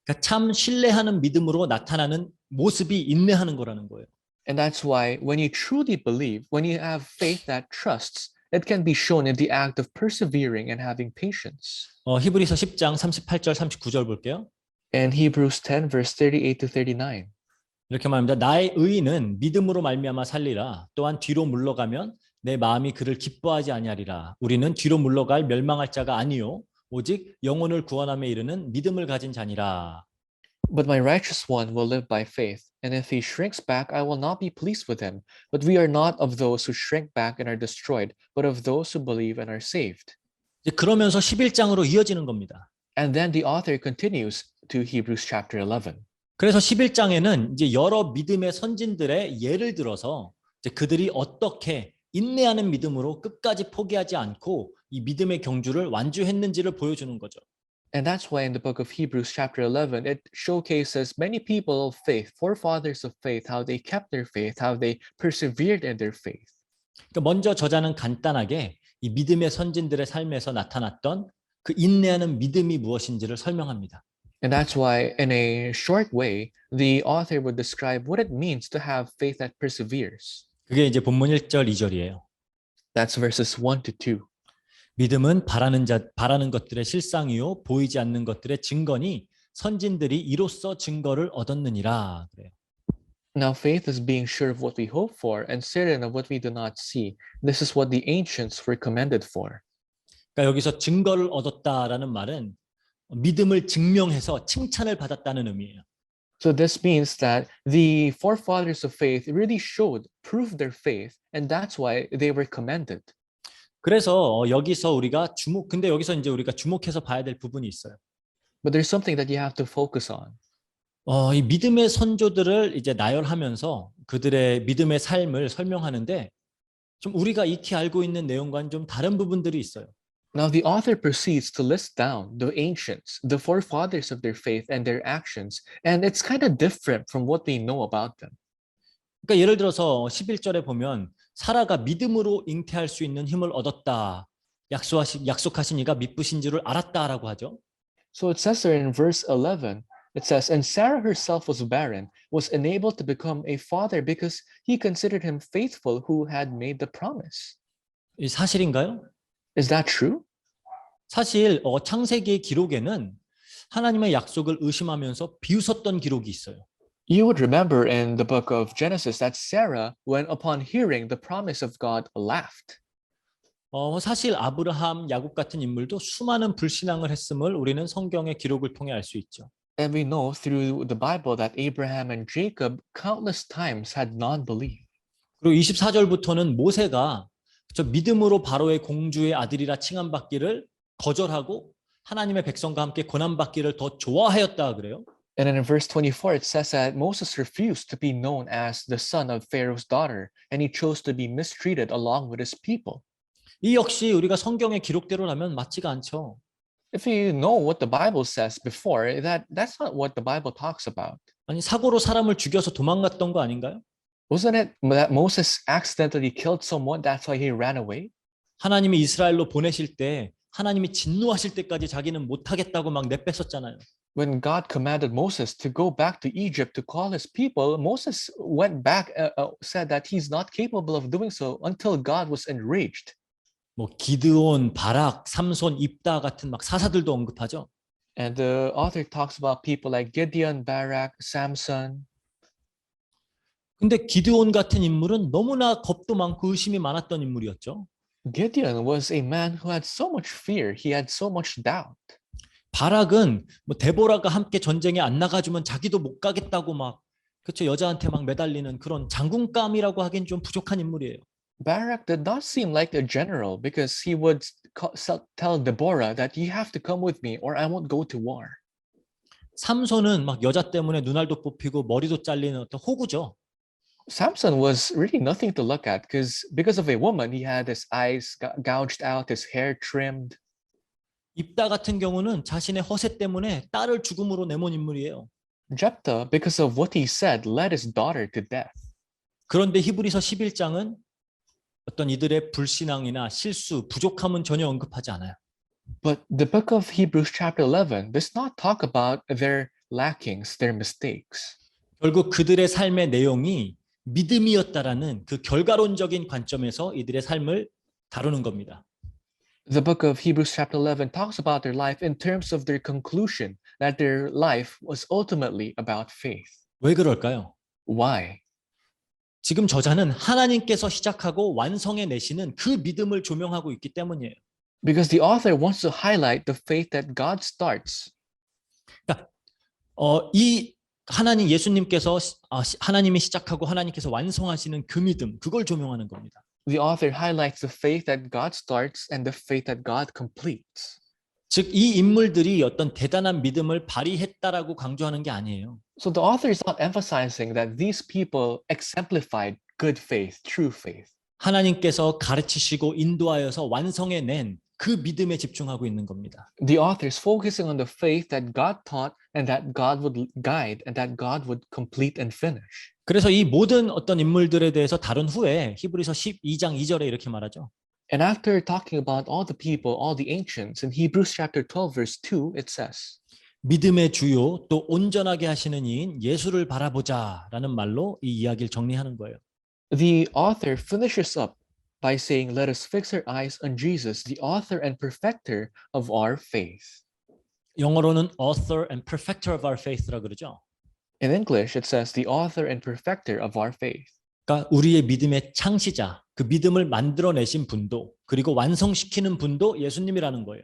그러니까 참 신뢰하는 믿음으로 나타나는 모습이 인내하는 거라는 거예요. And that's why when you truly believe, when you have faith that trusts, it can be shown in the act of persevering and having patience. 히브리서 10장 38절 39절 볼게요. In Hebrews 10 verse 38 to 39. 이렇게 말합니다. 나의 의인은 믿음으로 말미암아 살리라. 또한 뒤로 물러가면 내 마음이 그를 기뻐하지 아니하리라. 우리는 뒤로 물러갈 멸망할 자가 아니요 오직 영혼을 구원함에 이르는 믿음을 가진 자니라. But my righteous one will live by faith, and if he shrinks back, I will not be pleased with him. But we are not of those who shrink back and are destroyed, but of those who believe and are saved. 이제 그러면서 11장으로 이어지는 겁니다. And then the author continues to Hebrews chapter 11. 그래서 11장에는 이제 여러 믿음의 선진들의 예를 들어서 이제 그들이 어떻게 인내하는 믿음으로 끝까지 포기하지 않고 이 믿음의 경주를 완주했는지를 보여주는 거죠. And that's why in the book of Hebrews, chapter 11, it showcases many people of faith, forefathers of faith, how they kept their faith, how they persevered in their faith. 그러니까 먼저 저자는 간단하게 이 믿음의 선진들의 삶에서 나타났던 그 인내하는 믿음이 무엇인지를 설명합니다. And that's why, in a short way, the author would describe what it means to have faith that perseveres. 그게 이제 본문 1절, 2절이에요. That's verses 1 to 2. 믿음은 바라는 것들의 실상이요 보이지 않는 것들의 증거니 선진들이 이로써 증거를 얻었느니라 그래요. Now, faith is being sure of what we hope for and certain of what we do not see. This is what the ancients were commended for. 그러니까 여기서 증거를 얻었다라는 말은 믿음을 증명해서 칭찬을 받았다는 의미예요. So this means that the forefathers of faith really showed, proved their faith, and that's why they were commended. 그래서 여기서 우리가 근데 여기서 이제 우리가 주목해서 봐야 될 부분이 있어요. But there's something that you have to focus on. 이 믿음의 선조들을 이제 나열하면서 그들의 믿음의 삶을 설명하는데 좀 우리가 익히 알고 있는 내용과는 좀 다른 부분들이 있어요. Now, the author proceeds to list down the ancients, the forefathers of their faith and their actions, and it's kind of different from what we know about them. 그러니까 예를 들어서 11절에 보면 사라가 믿음으로 잉태할 수 있는 힘을 얻었다. 약속하신 이가 미쁘신 줄을 알았다라고 하죠. So it says there in verse 11, it says, and Sarah herself was barren, was enabled to become a father because he considered him faithful who had made the promise. 이 사실인가요? Is that true? 사실 창세기의 기록에는 하나님의 약속을 의심하면서 비웃었던 기록이 있어요. You would remember in the book of Genesis that Sarah, when upon hearing the promise of God, laughed. 사실 아브라함, 야곱 같은 인물도 수많은 불신앙을 했음을 우리는 성경의 기록을 통해 알 수 있죠. And we know through the Bible that Abraham and Jacob countless times had non-belief. 그리고 24절부터는 모세가 저 믿음으로 바로의 공주의 아들이라 칭함받기를 거절하고 하나님의 백성과 함께 고난받기를 더 좋아하였다 그래요. And then in verse 24, it says that Moses refused to be known as the son of Pharaoh's daughter, and he chose to be mistreated along with his people. 이 역시 우리가 성경의 기록대로라면 맞지가 않죠. If you know what the Bible says before, that's not what the Bible talks about. 아니 사고로 사람을 죽여서 도망갔던 거 아닌가요? Wasn't it that Moses accidentally killed someone? That's why he ran away? 하나님이 이스라엘로 보내실 때 하나님이 진노하실 때까지 자기는 못하겠다고 막 내뺐었잖아요. When God commanded Moses to go back to Egypt to call his people, Moses went back, said that he's not capable of doing so until God was enraged. 뭐 기드온, 바락, 삼손, 입다 같은 막 사사들도 언급하죠. And the author talks about people like Gideon, Barak, Samson. 근데 기드온 같은 인물은 너무나 겁도 많고 의심이 많았던 인물이었죠. Gideon was a man who had so much fear. He had so much doubt. 바락은 뭐 데보라가 함께 전쟁에 안 나가주면 자기도 못 가겠다고 막 그렇죠 여자한테 막 매달리는 그런 장군감이라고 하긴 좀 부족한 인물이에요. Barak did not seem like a general because he would tell Deborah that you have to come with me or I won't go to war. 삼손은 막 여자 때문에 눈알도 뽑히고 머리도 잘리는 어떤 호구죠. Samson was really nothing to look at because of a woman, he had his eyes gouged out, his hair trimmed. 입다 같은 경우는 자신의 허세 때문에 딸을 죽음으로 내몬 인물이에요. Jephthah, because of what he said, led his daughter to death. 그런데 히브리서 11장은 어떤 이들의 불신앙이나 실수, 부족함은 전혀 언급하지 않아요. But the book of Hebrews chapter 11 does not talk about their lackings, their mistakes. 결국 그들의 삶의 내용이 믿음이었다라는 그 결과론적인 관점에서 이들의 삶을 다루는 겁니다. The book of Hebrews chapter 11 talks about their life in terms of their conclusion that their life was ultimately about faith. 왜 그럴까요? Why? 지금 저자는 하나님께서 시작하고 완성해 내시는 그 믿음을 조명하고 있기 때문이에요. Because the author wants to highlight the faith that God starts. 그러니까 이 하나님 예수님께서 하나님이 시작하고 하나님께서 완성하시는 그 믿음 그걸 조명하는 겁니다. The author highlights the faith that God starts and the faith that God completes. 즉 이 인물들이 어떤 대단한 믿음을 발휘했다라고 강조하는 게 아니에요. So the author is not emphasizing that these people exemplified good faith, true faith. 하나님께서 가르치시고 인도하여서 완성해 낸 그 믿음에 집중하고 있는 겁니다. The author is focusing on the faith that God taught and that God would guide and that God would complete and finish. 그래서 이 모든 어떤 인물들에 대해서 다룬 후에 히브리서 12장 2절에 이렇게 말하죠. And after talking about all the people, all the ancients, in Hebrews chapter 12, verse 2, it says, 믿음의 주요 또 온전하게 하시는 이인 예수를 바라보자라는 말로 이 이야기를 정리하는 거예요. the author finishes up by saying, let us fix our eyes on Jesus, the author and perfecter of our faith. 영어로는 author and perfecter of our faith라 그러죠. In English, it says, the author and perfecter of our faith. 그러니까 우리의 믿음의 창시자, 그 믿음을 만들어내신 분도 그리고 완성시키는 분도 예수님이라는 거예요.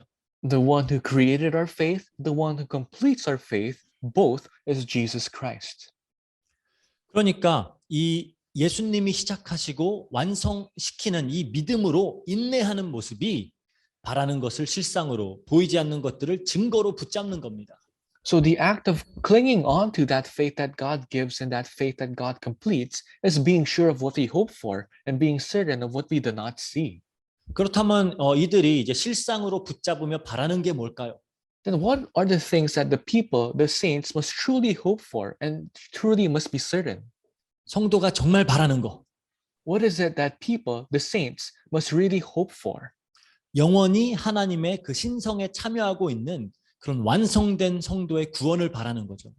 The one who created our faith, the one who completes our faith, both is Jesus Christ. 그러니까 이 예수님이 시작하시고 완성시키는 이 믿음으로 인내하는 모습이 바라는 것을 실상으로 보이지 않는 것들을 증거로 붙잡는 겁니다. So the act of clinging on to that faith that God gives and that faith that God completes is being sure of what we hope for and being certain of what we do not see. 그렇다면 이들이 이제 실상으로 붙잡으며 바라는 게 뭘까요? Then what are the things that the people, the saints, must truly hope for and truly must be certain? 성도가 정말 바라는 거. What is it that people, the saints, must really hope for? 영원히 하나님의 그 신성에 참여하고 있는 그런 완성된 성도의 구원을 바라는 거죠.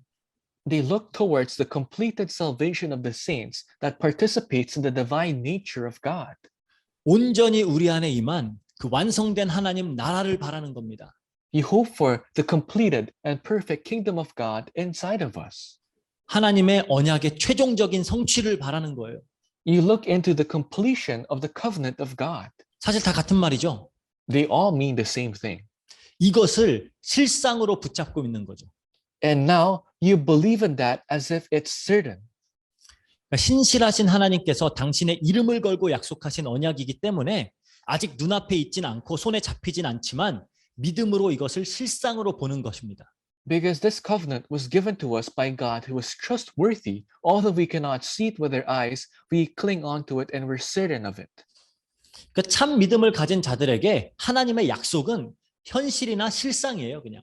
They look towards the completed salvation of the saints that participates in the divine nature of God. 온전히 우리 안에 임한 그 완성된 하나님 나라를 바라는 겁니다. You hope for the completed and perfect kingdom of God inside of us. 하나님의 언약의 최종적인 성취를 바라는 거예요. You look into the completion of the covenant of God. 사실 다 같은 말이죠. They all mean the same thing. 이것을 실상으로 붙잡고 있는 거죠. And now you believe in that as if it's certain. 그러니까 신실하신 하나님께서 당신의 이름을 걸고 약속하신 언약이기 때문에 아직 눈앞에 있진 않고 손에 잡히진 않지만 믿음으로 이것을 실상으로 보는 것입니다. Because this covenant was given to us by God who is trustworthy, although we cannot see it with our eyes, we cling on to it and we're certain of it. 그러니까 참 믿음을 가진 자들에게 하나님의 약속은 현실이나 실상이에요, 그냥.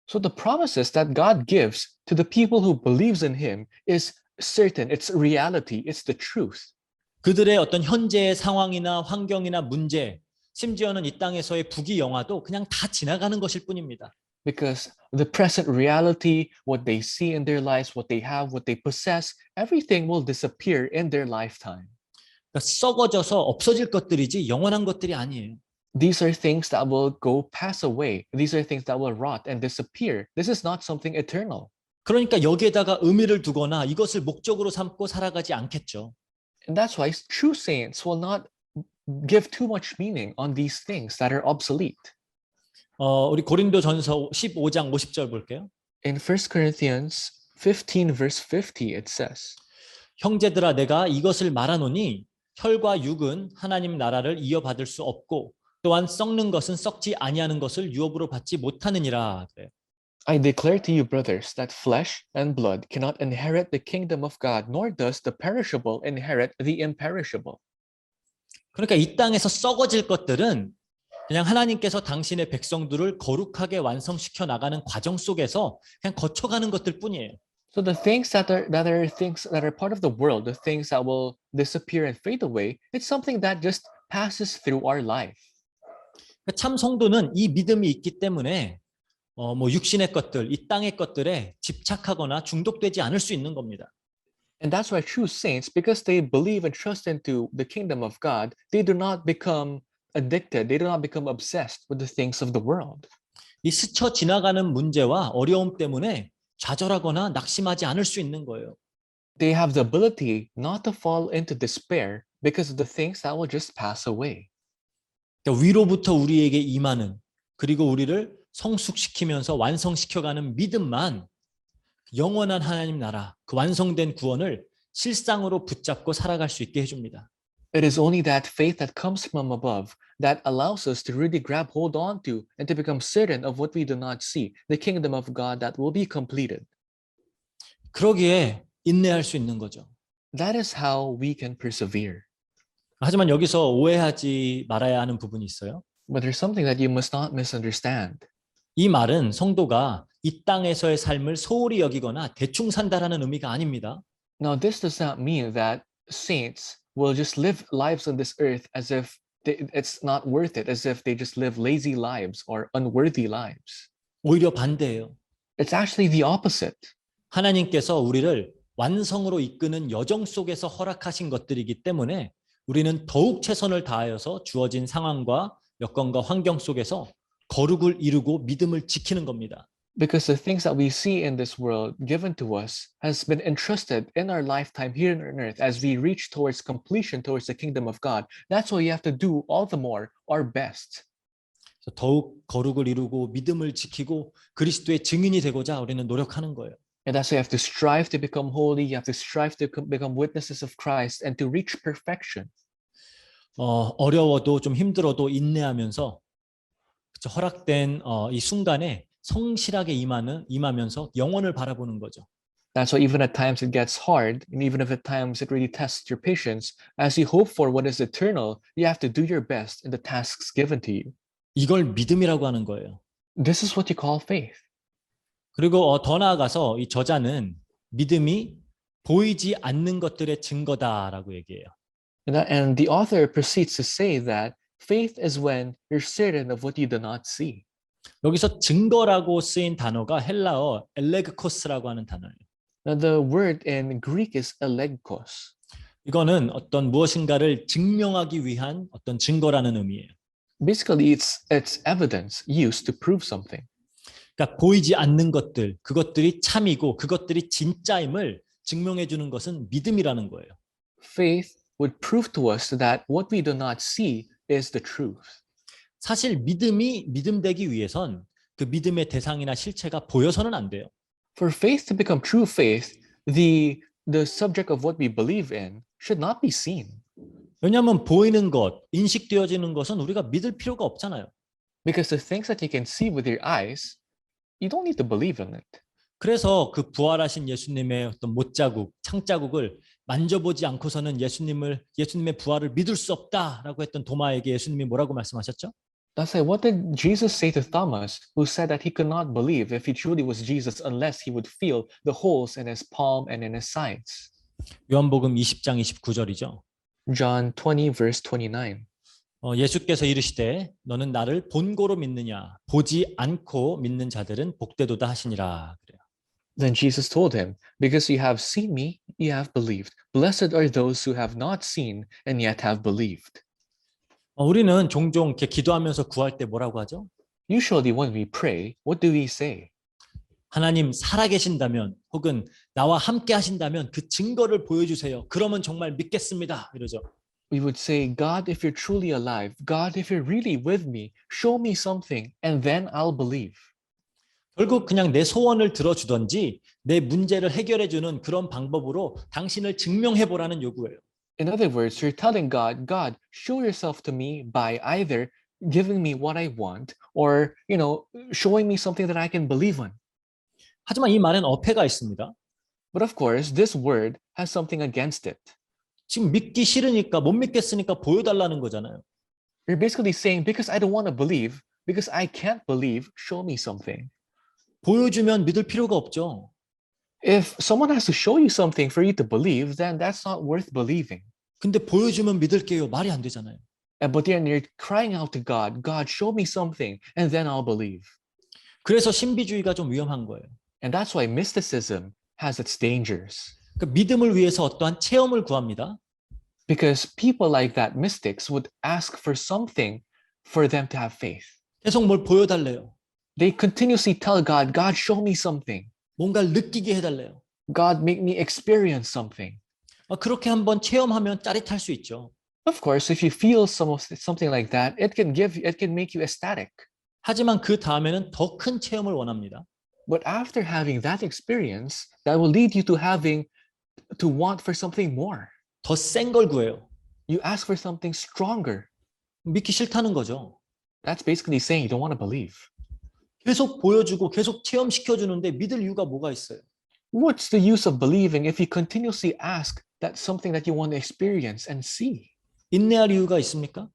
So the promises that God gives to the people who believes in him is certain, it's reality, it's the truth. 그들의 어떤 현재의 상황이나 환경이나 문제, 심지어는 이 땅에서의 부귀영화도 그냥 다 지나가는 것일 뿐입니다. Because the present reality, what they see in their lives, what they have, what they possess, everything will disappear in their lifetime. 그러니까 썩어져서 없어질 것들이지 영원한 것들이 아니에요. These are things that will go pass away. These are things that will rot and disappear. This is not something eternal. 그러니까 여기에다가 의미를 두거나 이것을 목적으로 삼고 살아가지 않겠죠. And that's why true saints will not give too much meaning on these things that are obsolete. 우리 고린도전서 15장 50절 볼게요. In 1 Corinthians 15 verse 50 it says, 형제들아 내가 이것을 말하노니 혈과 육은 하나님 나라를 이어받을 수 없고 또한 썩는 것은 썩지 아니하는 것을 유업으로 받지 못하느니라. 그래요. I declare to you, brothers, that flesh and blood cannot inherit the kingdom of God, nor does the perishable inherit the imperishable. 그러니까 이 땅에서 썩어질 것들은 그냥 하나님께서 당신의 백성들을 거룩하게 완성시켜 나가는 과정 속에서 그냥 거쳐가는 것들 뿐이에요. So the things that are things that are part of the world, the things that will disappear and fade away, it's something that just passes through our life. 참 성도는 이 믿음이 있기 때문에 육신의 것들, 이 땅의 것들에 집착하거나 중독되지 않을 수 있는 겁니다. And that's why true saints, because they believe and trust into the kingdom of God, they do not become addicted, they do not become obsessed with the things of the world. 이 스쳐 지나가는 문제와 어려움 때문에 좌절하거나 낙심하지 않을 수 있는 거예요. They have the ability not to fall into despair because of the things that will just pass away. 그러니까 위로부터 우리에게 임하는 그리고 우리를 성숙시키면서 완성시켜가는 믿음만 영원한 하나님 나라, 그 완성된 구원을 실상으로 붙잡고 살아갈 수 있게 해줍니다. It is only that faith that comes from above that allows us to really grab hold on to and to become certain of what we do not see, the kingdom of God that will be completed. 그러기에 인내할 수 있는 거죠. That is how we can persevere. 하지만 여기서 오해하지 말아야 하는 부분이 있어요. But there's something that you must not misunderstand. 이 말은 성도가 이 땅에서의 삶을 소홀히 여기거나 대충 산다라는 의미가 아닙니다. Now, this does not mean that saints will just live lives on this earth as if it's not worth it, as if they just live lazy lives or unworthy lives. 오히려 반대예요. It's actually the opposite. 하나님께서 우리를 완성으로 이끄는 여정 속에서 허락하신 것들이기 때문에 우리는 더욱 최선을 다하여서 주어진 상황과 여건과 환경 속에서 거룩을 이루고 믿음을 지키는 겁니다. Because the things that we see in this world given to us has been entrusted in our lifetime here on earth as we reach towards completion, towards the kingdom of God. That's why you have to do all the more our best. 더욱 거룩을 이루고 믿음을 지키고 그리스도의 증인이 되고자 우리는 노력하는 거예요. And that's why you have to strive to become holy. You have to strive to become witnesses of Christ and to reach perfection. 어려워도 좀 힘들어도 인내하면서 허락된 이 순간에 성실하게 임하면서 영원을 바라보는 거죠. That's why even at times it gets hard, and even if at times it really tests your patience, as you hope for what is eternal, you have to do your best in the tasks given to you. 이걸 믿음이라고 하는 거예요. This is what you call faith. 그리고 더 나아가서 이 저자는 믿음이 보이지 않는 것들의 증거다라고 얘기해요. And the author proceeds to say that faith is when you're certain of what you do not see. 여기서 증거라고 쓰인 단어가 헬라어 엘레그코스라고 하는 단어예요. Now, the word in Greek is elegkos. 이거는 어떤 무엇인가를 증명하기 위한 어떤 증거라는 의미예요. Basically, it's evidence used to prove something. 그러니까 보이지 않는 것들, 그것들이 참이고 그것들이 진짜임을 증명해 주는 것은 믿음이라는 거예요. Faith would prove to us that what we do not see is the truth. 사실 믿음이 믿음되기 위해선 그 믿음의 대상이나 실체가 보여서는 안 돼요. For faith to become true faith, the subject of what we believe in should not be seen. 왜냐하면 보이는 것, 인식되어지는 것은 우리가 믿을 필요가 없잖아요. Because the things that you can see with your eyes, you don't need to believe in it. 그래서 그 부활하신 예수님의 어떤 못자국, 창자국을 만져보지 않고서는 예수님의 부활을 믿을 수 없다라고 했던 도마에게 예수님이 뭐라고 말씀하셨죠? That's why what did Jesus say to Thomas, who said that he could not believe if he truly was Jesus unless he would feel the holes in his palm and in his sides? 요한복음 20장 29절이죠. John 20 verse 29. 예수께서 이르시되 너는 나를 본고로 믿느냐 보지 않고 믿는 자들은 복되도다 하시니라 그래요. Then Jesus told him, because you have seen me, you have believed. Blessed are those who have not seen and yet have believed. 우리는 종종 이렇게 기도하면서 구할 때 뭐라고 하죠? Usually when we pray, what do we say? 하나님 살아계신다면 혹은 나와 함께 하신다면 그 증거를 보여주세요. 그러면 정말 믿겠습니다. 이러죠. We would say, God, if you're truly alive, God, if you're really with me, show me something, and then I'll believe. 결국 그냥 내 소원을 들어주던지 내 문제를 해결해주는 그런 방법으로 당신을 증명해보라는 요구예요. In other words, you're telling God, God, show yourself to me by either giving me what I want or, showing me something that I can believe on. 하지만 이 말엔 어폐가 있습니다. But of course, this word has something against it. 지금 믿기 싫으니까 못 믿겠으니까 보여달라는 거잖아요. You're basically saying, because I don't want to believe, because I can't believe, show me something. 보여주면 믿을 필요가 없죠. If someone has to show you something for you to believe, then that's not worth believing. 근데 보여주면 믿을게요. 말이 안 되잖아요. But then you're crying out to God, God, show me something, and then I'll believe. 그래서 신비주의가 좀 위험한 거예요. And that's why mysticism has its dangers. 그러니까 믿음을 위해서 어떠한 체험을 구합니다. Because people like that, mystics, would ask for something for them to have faith. 계속 뭘 보여달래요. They continuously tell God, God, show me something. 뭔가를 느끼게 해달래요. God, make me experience something. 그렇게 한번 체험하면 짜릿할 수 있죠. Of course, if you feel something like that, it can make you ecstatic. 하지만 그 다음에는 더 큰 체험을 원합니다. But after having that experience, that will lead you to want for something more. 더 센 걸 구해요. You ask for something stronger. 믿기 싫다는 거죠. That's basically saying you don't want to believe. 계속 보여주고 계속 체험시켜주는데 믿을 이유가 뭐가 있어요? What's the use of believing if you continuously ask that something that you want to experience and see? 인내할 이유가 있습니까?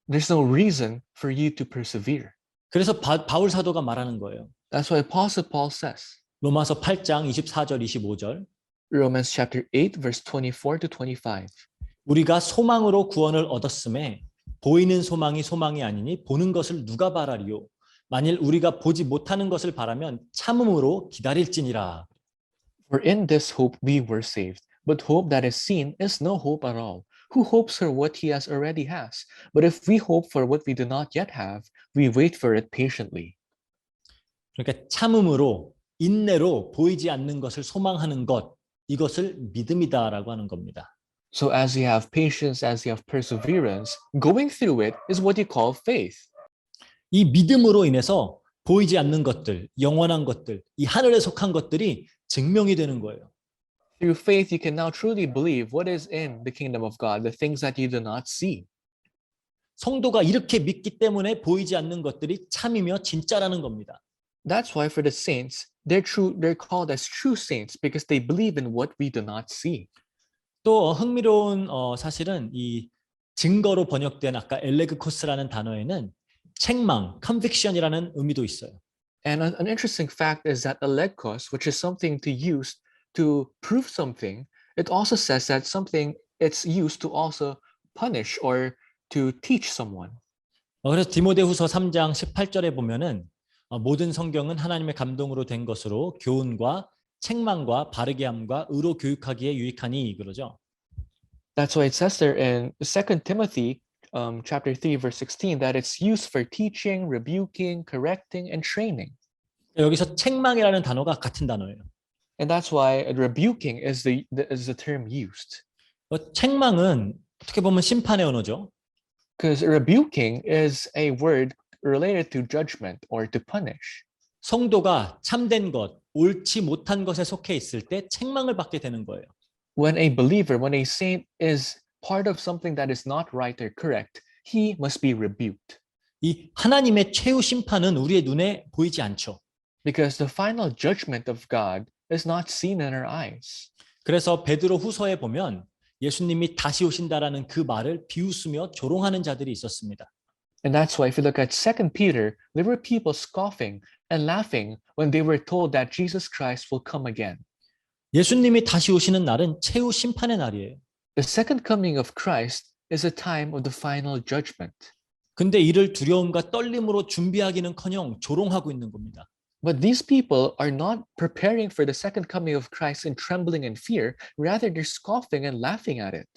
there's no reason for you to persevere. 그래서 바울 사도가 말하는 거예요. That's why Apostle Paul says, 로마서 8장 24절 25절. Romans chapter 8, verse 24 to 25. 우리가 소망으로 구원을 얻었음에 보이는 소망이 소망이 아니니 보는 것을 누가 바라리요? 만일 우리가 보지 못하는 것을 바라면 참음으로 기다릴지니라. For in this hope we were saved. But hope that is seen is no hope at all. Who hopes for what he has already has? But if we hope for what we do not yet have, we wait for it patiently. 그러니까 참음으로 인내로 보이지 않는 것을 소망하는 것, 이것을 믿음이다라고 하는 겁니다. So as you have patience, as you have perseverance, going through it is what you call faith. 이 믿음으로 인해서 보이지 않는 것들, 영원한 것들, 이 하늘에 속한 것들이 증명이 되는 거예요. Through faith, you can now truly believe what is in the kingdom of God, the things that you do not see. 성도가 이렇게 믿기 때문에 보이지 않는 것들이 참이며 진짜라는 겁니다. That's why for the saints, they're called as true saints because they believe in what we do not see. 또 흥미로운 사실은 이 증거로 번역된 아까 엘레그코스라는 단어에는 책망, conviction이라는 의미도 있어요. And an interesting fact is that elegkos, which is something to use to prove something, it also says that something it's used to also punish or to teach someone. 그래서 디모데후서 3장 18절에 보면은 모든 성경은 하나님의 감동으로 된 것으로 교훈과 책망과 바르게 함과 의로 교육하기에 유익하니 그러죠. That's why it says there in 2 Timothy chapter 3 verse 16 that it's used for teaching, rebuking, correcting, and training. 여기서 책망이라는 단어가 같은 단어예요. And that's why rebuking is the term used. 책망은 어떻게 보면 심판의 언어죠. Because rebuking is a word related to judgment or to punish. 성도가 참된 것, 옳지 못한 것에 속해 있을 때 책망을 받게 되는 거예요. When a believer, when a saint is part of something that is not right or correct, he must be rebuked. 이 하나님의 최후 심판은 우리의 눈에 보이지 않죠. Because the final judgment of God is not seen in our eyes. 그래서 베드로 후서에 보면 예수님이 다시 오신다라는 그 말을 비웃으며 조롱하는 자들이 있었습니다. And that's why if you look at 2 Peter, there were people scoffing and laughing when they were told that Jesus Christ will come again. 예수님이 다시 오시는 날은 최후 심판의 날이에요. The second coming of Christ is a time of the final judgment. 근데 이를 두려움과 떨림으로 준비하기는커녕 조롱하고 있는 겁니다. But these people are not preparing for the second coming of Christ in trembling and fear. Rather, they're scoffing and laughing at it.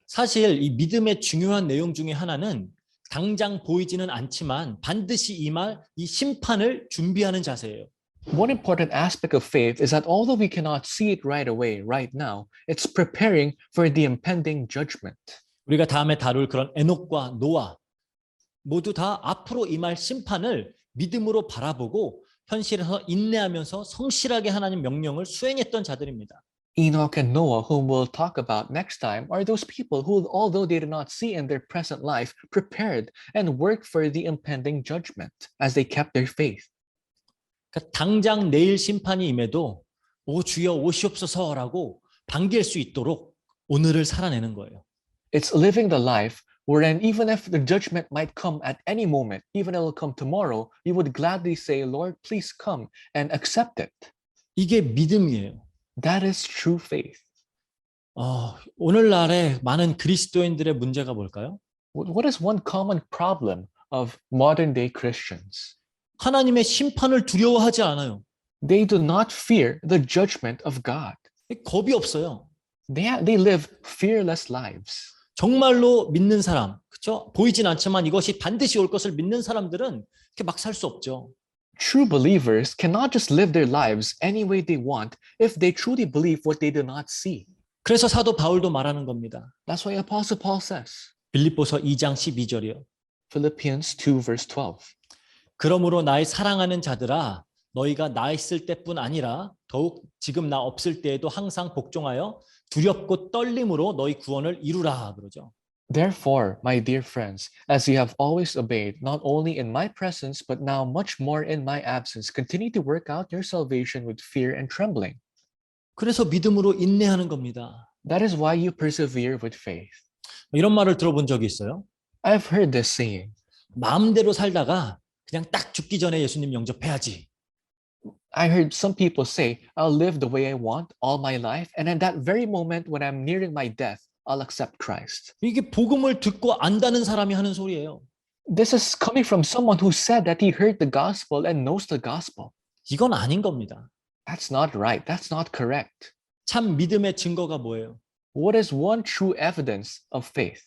사실 이 믿음의 중요한 내용 중에 하나는 당장 보이지는 않지만 반드시 임할 이 심판을 준비하는 자세예요. One important aspect of faith is that although we cannot see it right away, right now, it's preparing for the impending judgment. 우리가 다음에 다룰 그런 에녹과 노아 모두 다 앞으로 임할 심판을 믿음으로 바라보고 현실에서 인내하면서 성실하게 하나님 명령을 수행했던 자들입니다. Enoch and Noah, whom we'll talk about next time, are those people who, although they did not see in their present life, prepared and worked for the impending judgment as they kept their faith. 그러니까 당장 내일 심판이 임해도 오 주여 오시옵소서라고 반길 수 있도록 오늘을 살아내는 거예요. It's living the life wherein even if the judgment might come at any moment, even if it will come tomorrow, you would gladly say, Lord, please come and accept it. 이게 믿음이에요. That is true faith. 오늘날의 많은 그리스도인들의 문제가 뭘까요? What is one common problem of modern day Christians? 하나님의 심판을 두려워하지 않아요. They do not fear the judgment of God. 겁이 없어요. They live fearless lives. 정말로 믿는 사람, 그렇죠? 보이진 않지만 이것이 반드시 올 것을 믿는 사람들은 이렇게 막 살 수 없죠. True believers cannot just live their lives any way they want if they truly believe what they do not see. 그래서 사도 바울도 말하는 겁니다. That's why Apostle Paul says, 빌립보서 2장 12절이요. Philippians 2 verse 12. 그러므로 나의 사랑하는 자들아 너희가 나 있을 때뿐 아니라 더욱 지금 나 없을 때에도 항상 복종하여 두렵고 떨림으로 너희 구원을 이루라 그러죠. Therefore, my dear friends, as you have always obeyed, not only in my presence, but now much more in my absence, continue to work out your salvation with fear and trembling. 그래서 믿음으로 인내하는 겁니다. That is why you persevere with faith. 이런 말을 들어본 적이 있어요. I've heard this saying. 마음대로 살다가 그냥 딱 죽기 전에 예수님 영접해야지. I heard some people say, I'll live the way I want all my life, and at that very moment when I'm nearing my death, I'll accept Christ. 이게 복음을 듣고 안다는 사람이 하는 소리예요. This is coming from someone who said that he heard the gospel and knows the gospel. 이건 아닌 겁니다. That's not right. That's not correct. 참 믿음의 증거가 뭐예요? What is one true evidence of faith?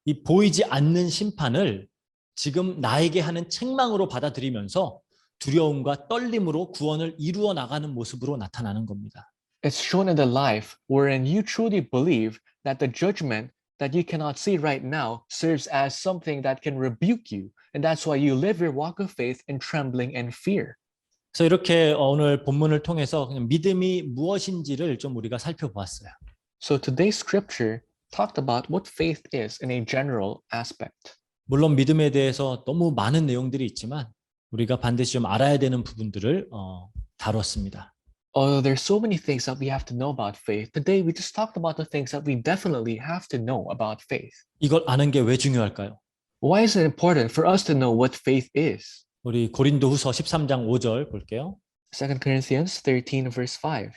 이 보이지 않는 심판을 지금 나에게 하는 책망으로 받아들이면서 두려움과 떨림으로 구원을 이루어 나가는 모습으로 나타나는 겁니다. It's shown in the life wherein you truly believe that the judgment that you cannot see right now serves as something that can rebuke you. And that's why you live your walk of faith in trembling and fear. 그래서 이렇게 오늘 본문을 통해서 그냥 믿음이 무엇인지를 좀 우리가 살펴보았어요. So today's scripture talked about what faith is in a general aspect. 물론 믿음에 대해서 너무 많은 내용들이 있지만 우리가 반드시 좀 알아야 되는 부분들을 다뤘습니다. Although there's so many things that we have to know about faith, today we just talked about the things that we definitely have to know about faith. 이걸 아는 게 왜 중요할까요? Why is it important for us to know what faith is? 우리 고린도후서 13장 5절 볼게요. 2 Corinthians 13 verse 5.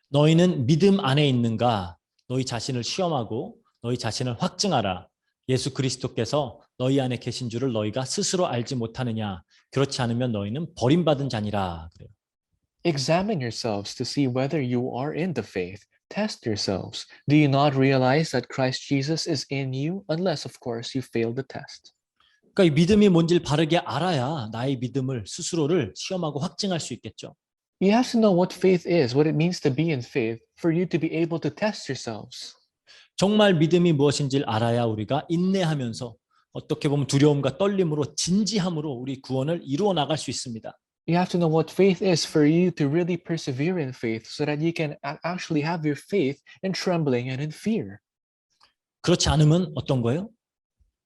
너희는 믿음 안에 있는가? 너희 자신을 시험하고 너희 자신을 확증하라. 예수 그리스도께서 너희 안에 계신 줄을 너희가 스스로 알지 못하느냐? 그렇지 않으면 너희는 버림받은 자니라. 그래요. Examine yourselves to see whether you are in the faith. Test yourselves. Do you not realize that Christ Jesus is in you? Unless, of course, you fail the test. 그러니까 이 믿음이 뭔지를 바르게 알아야 나의 믿음을 스스로를 시험하고 확증할 수 있겠죠. You have to know what faith is, what it means to be in faith, for you to be able to test yourselves. 정말 믿음이 무엇인지를 알아야 우리가 인내하면서 어떻게 보면 두려움과 떨림으로 진지함으로 우리 구원을 이루어 나갈 수 있습니다. You have to know what faith is for you to really persevere in faith so that you can actually have your faith in trembling and in fear. 그렇지 않으면 어떤 거예요?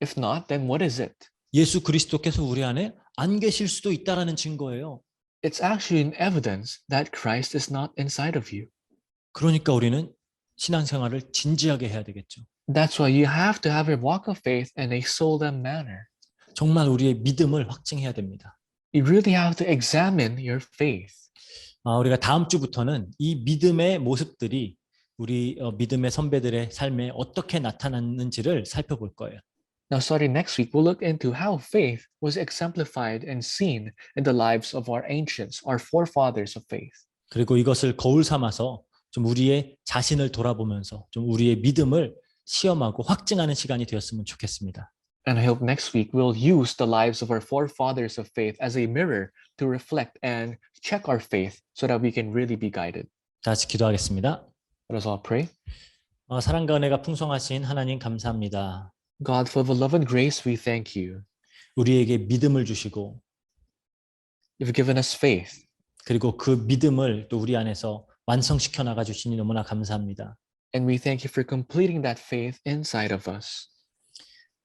If not, then what is it? 예수 그리스도께서 우리 안에 안 계실 수도 있다라는 증거예요. It's actually an evidence that Christ is not inside of you. 그러니까 우리는 신앙생활을 진지하게 해야 되겠죠. That's why you have to have your walk of faith in a solemn manner. 정말 우리의 믿음을 확증해야 됩니다. You really have to examine your faith. 우리가 다음 주부터는 이 믿음의 모습들이 우리 믿음의 선배들의 삶에 어떻게 나타났는지를 살펴볼 거예요. Now, starting next week, we'll look into how faith was exemplified and seen in the lives of our ancients, our forefathers of faith. 그리고 이것을 거울 삼아서 좀 우리의 자신을 돌아보면서 좀 우리의 믿음을 시험하고 확증하는 시간이 되었으면 좋겠습니다. And I hope next week we'll use the lives of our forefathers of faith as a mirror to reflect and check our faith so that we can really be guided. 다 같이 기도하겠습니다. Let us all pray. 사랑과 은혜가 풍성하신 하나님 감사합니다. God, for the love and grace, we thank you. 우리에게 믿음을 주시고 You've given us faith. 그리고 그 믿음을 또 우리 안에서 완성시켜 나가 주시니 너무나 감사합니다. And we thank you for completing that faith inside of us.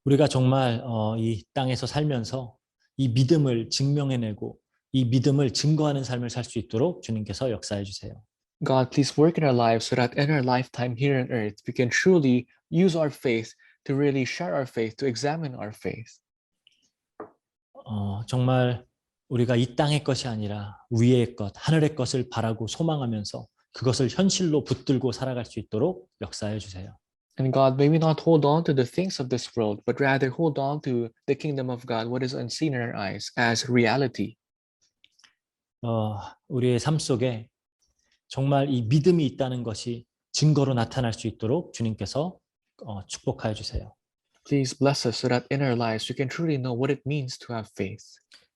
우리가 정말 이 땅에서 살면서 이 믿음을 증명해내고 이 믿음을 증거하는 삶을 살 수 있도록 주님께서 역사해 주세요. God, please work in our lives so that in our lifetime here on earth, we can truly use our faith to really share our faith, to examine our faith. 정말 우리가 이 땅의 것이 아니라 위의 것, 하늘의 것을 바라고 소망하면서 그것을 현실로 붙들고 살아갈 수 있도록 역사해 주세요. And God, may we not hold on to the things of this world, but rather hold on to the kingdom of God, what is unseen in our eyes, as reality. 우리의 삶 속에 정말 이 믿음이 있다는 것이 증거로 나타날 수 있도록 주님께서 축복하여 주세요. Please bless us so that in our lives we can truly know what it means to have faith.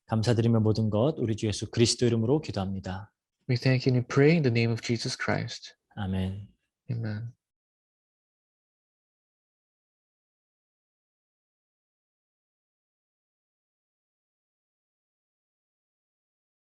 감사드리며 모든 것 우리 주 예수 그리스도 이름으로 기도합니다. We thank you and we pray in the name of Jesus Christ. 아멘. Amen.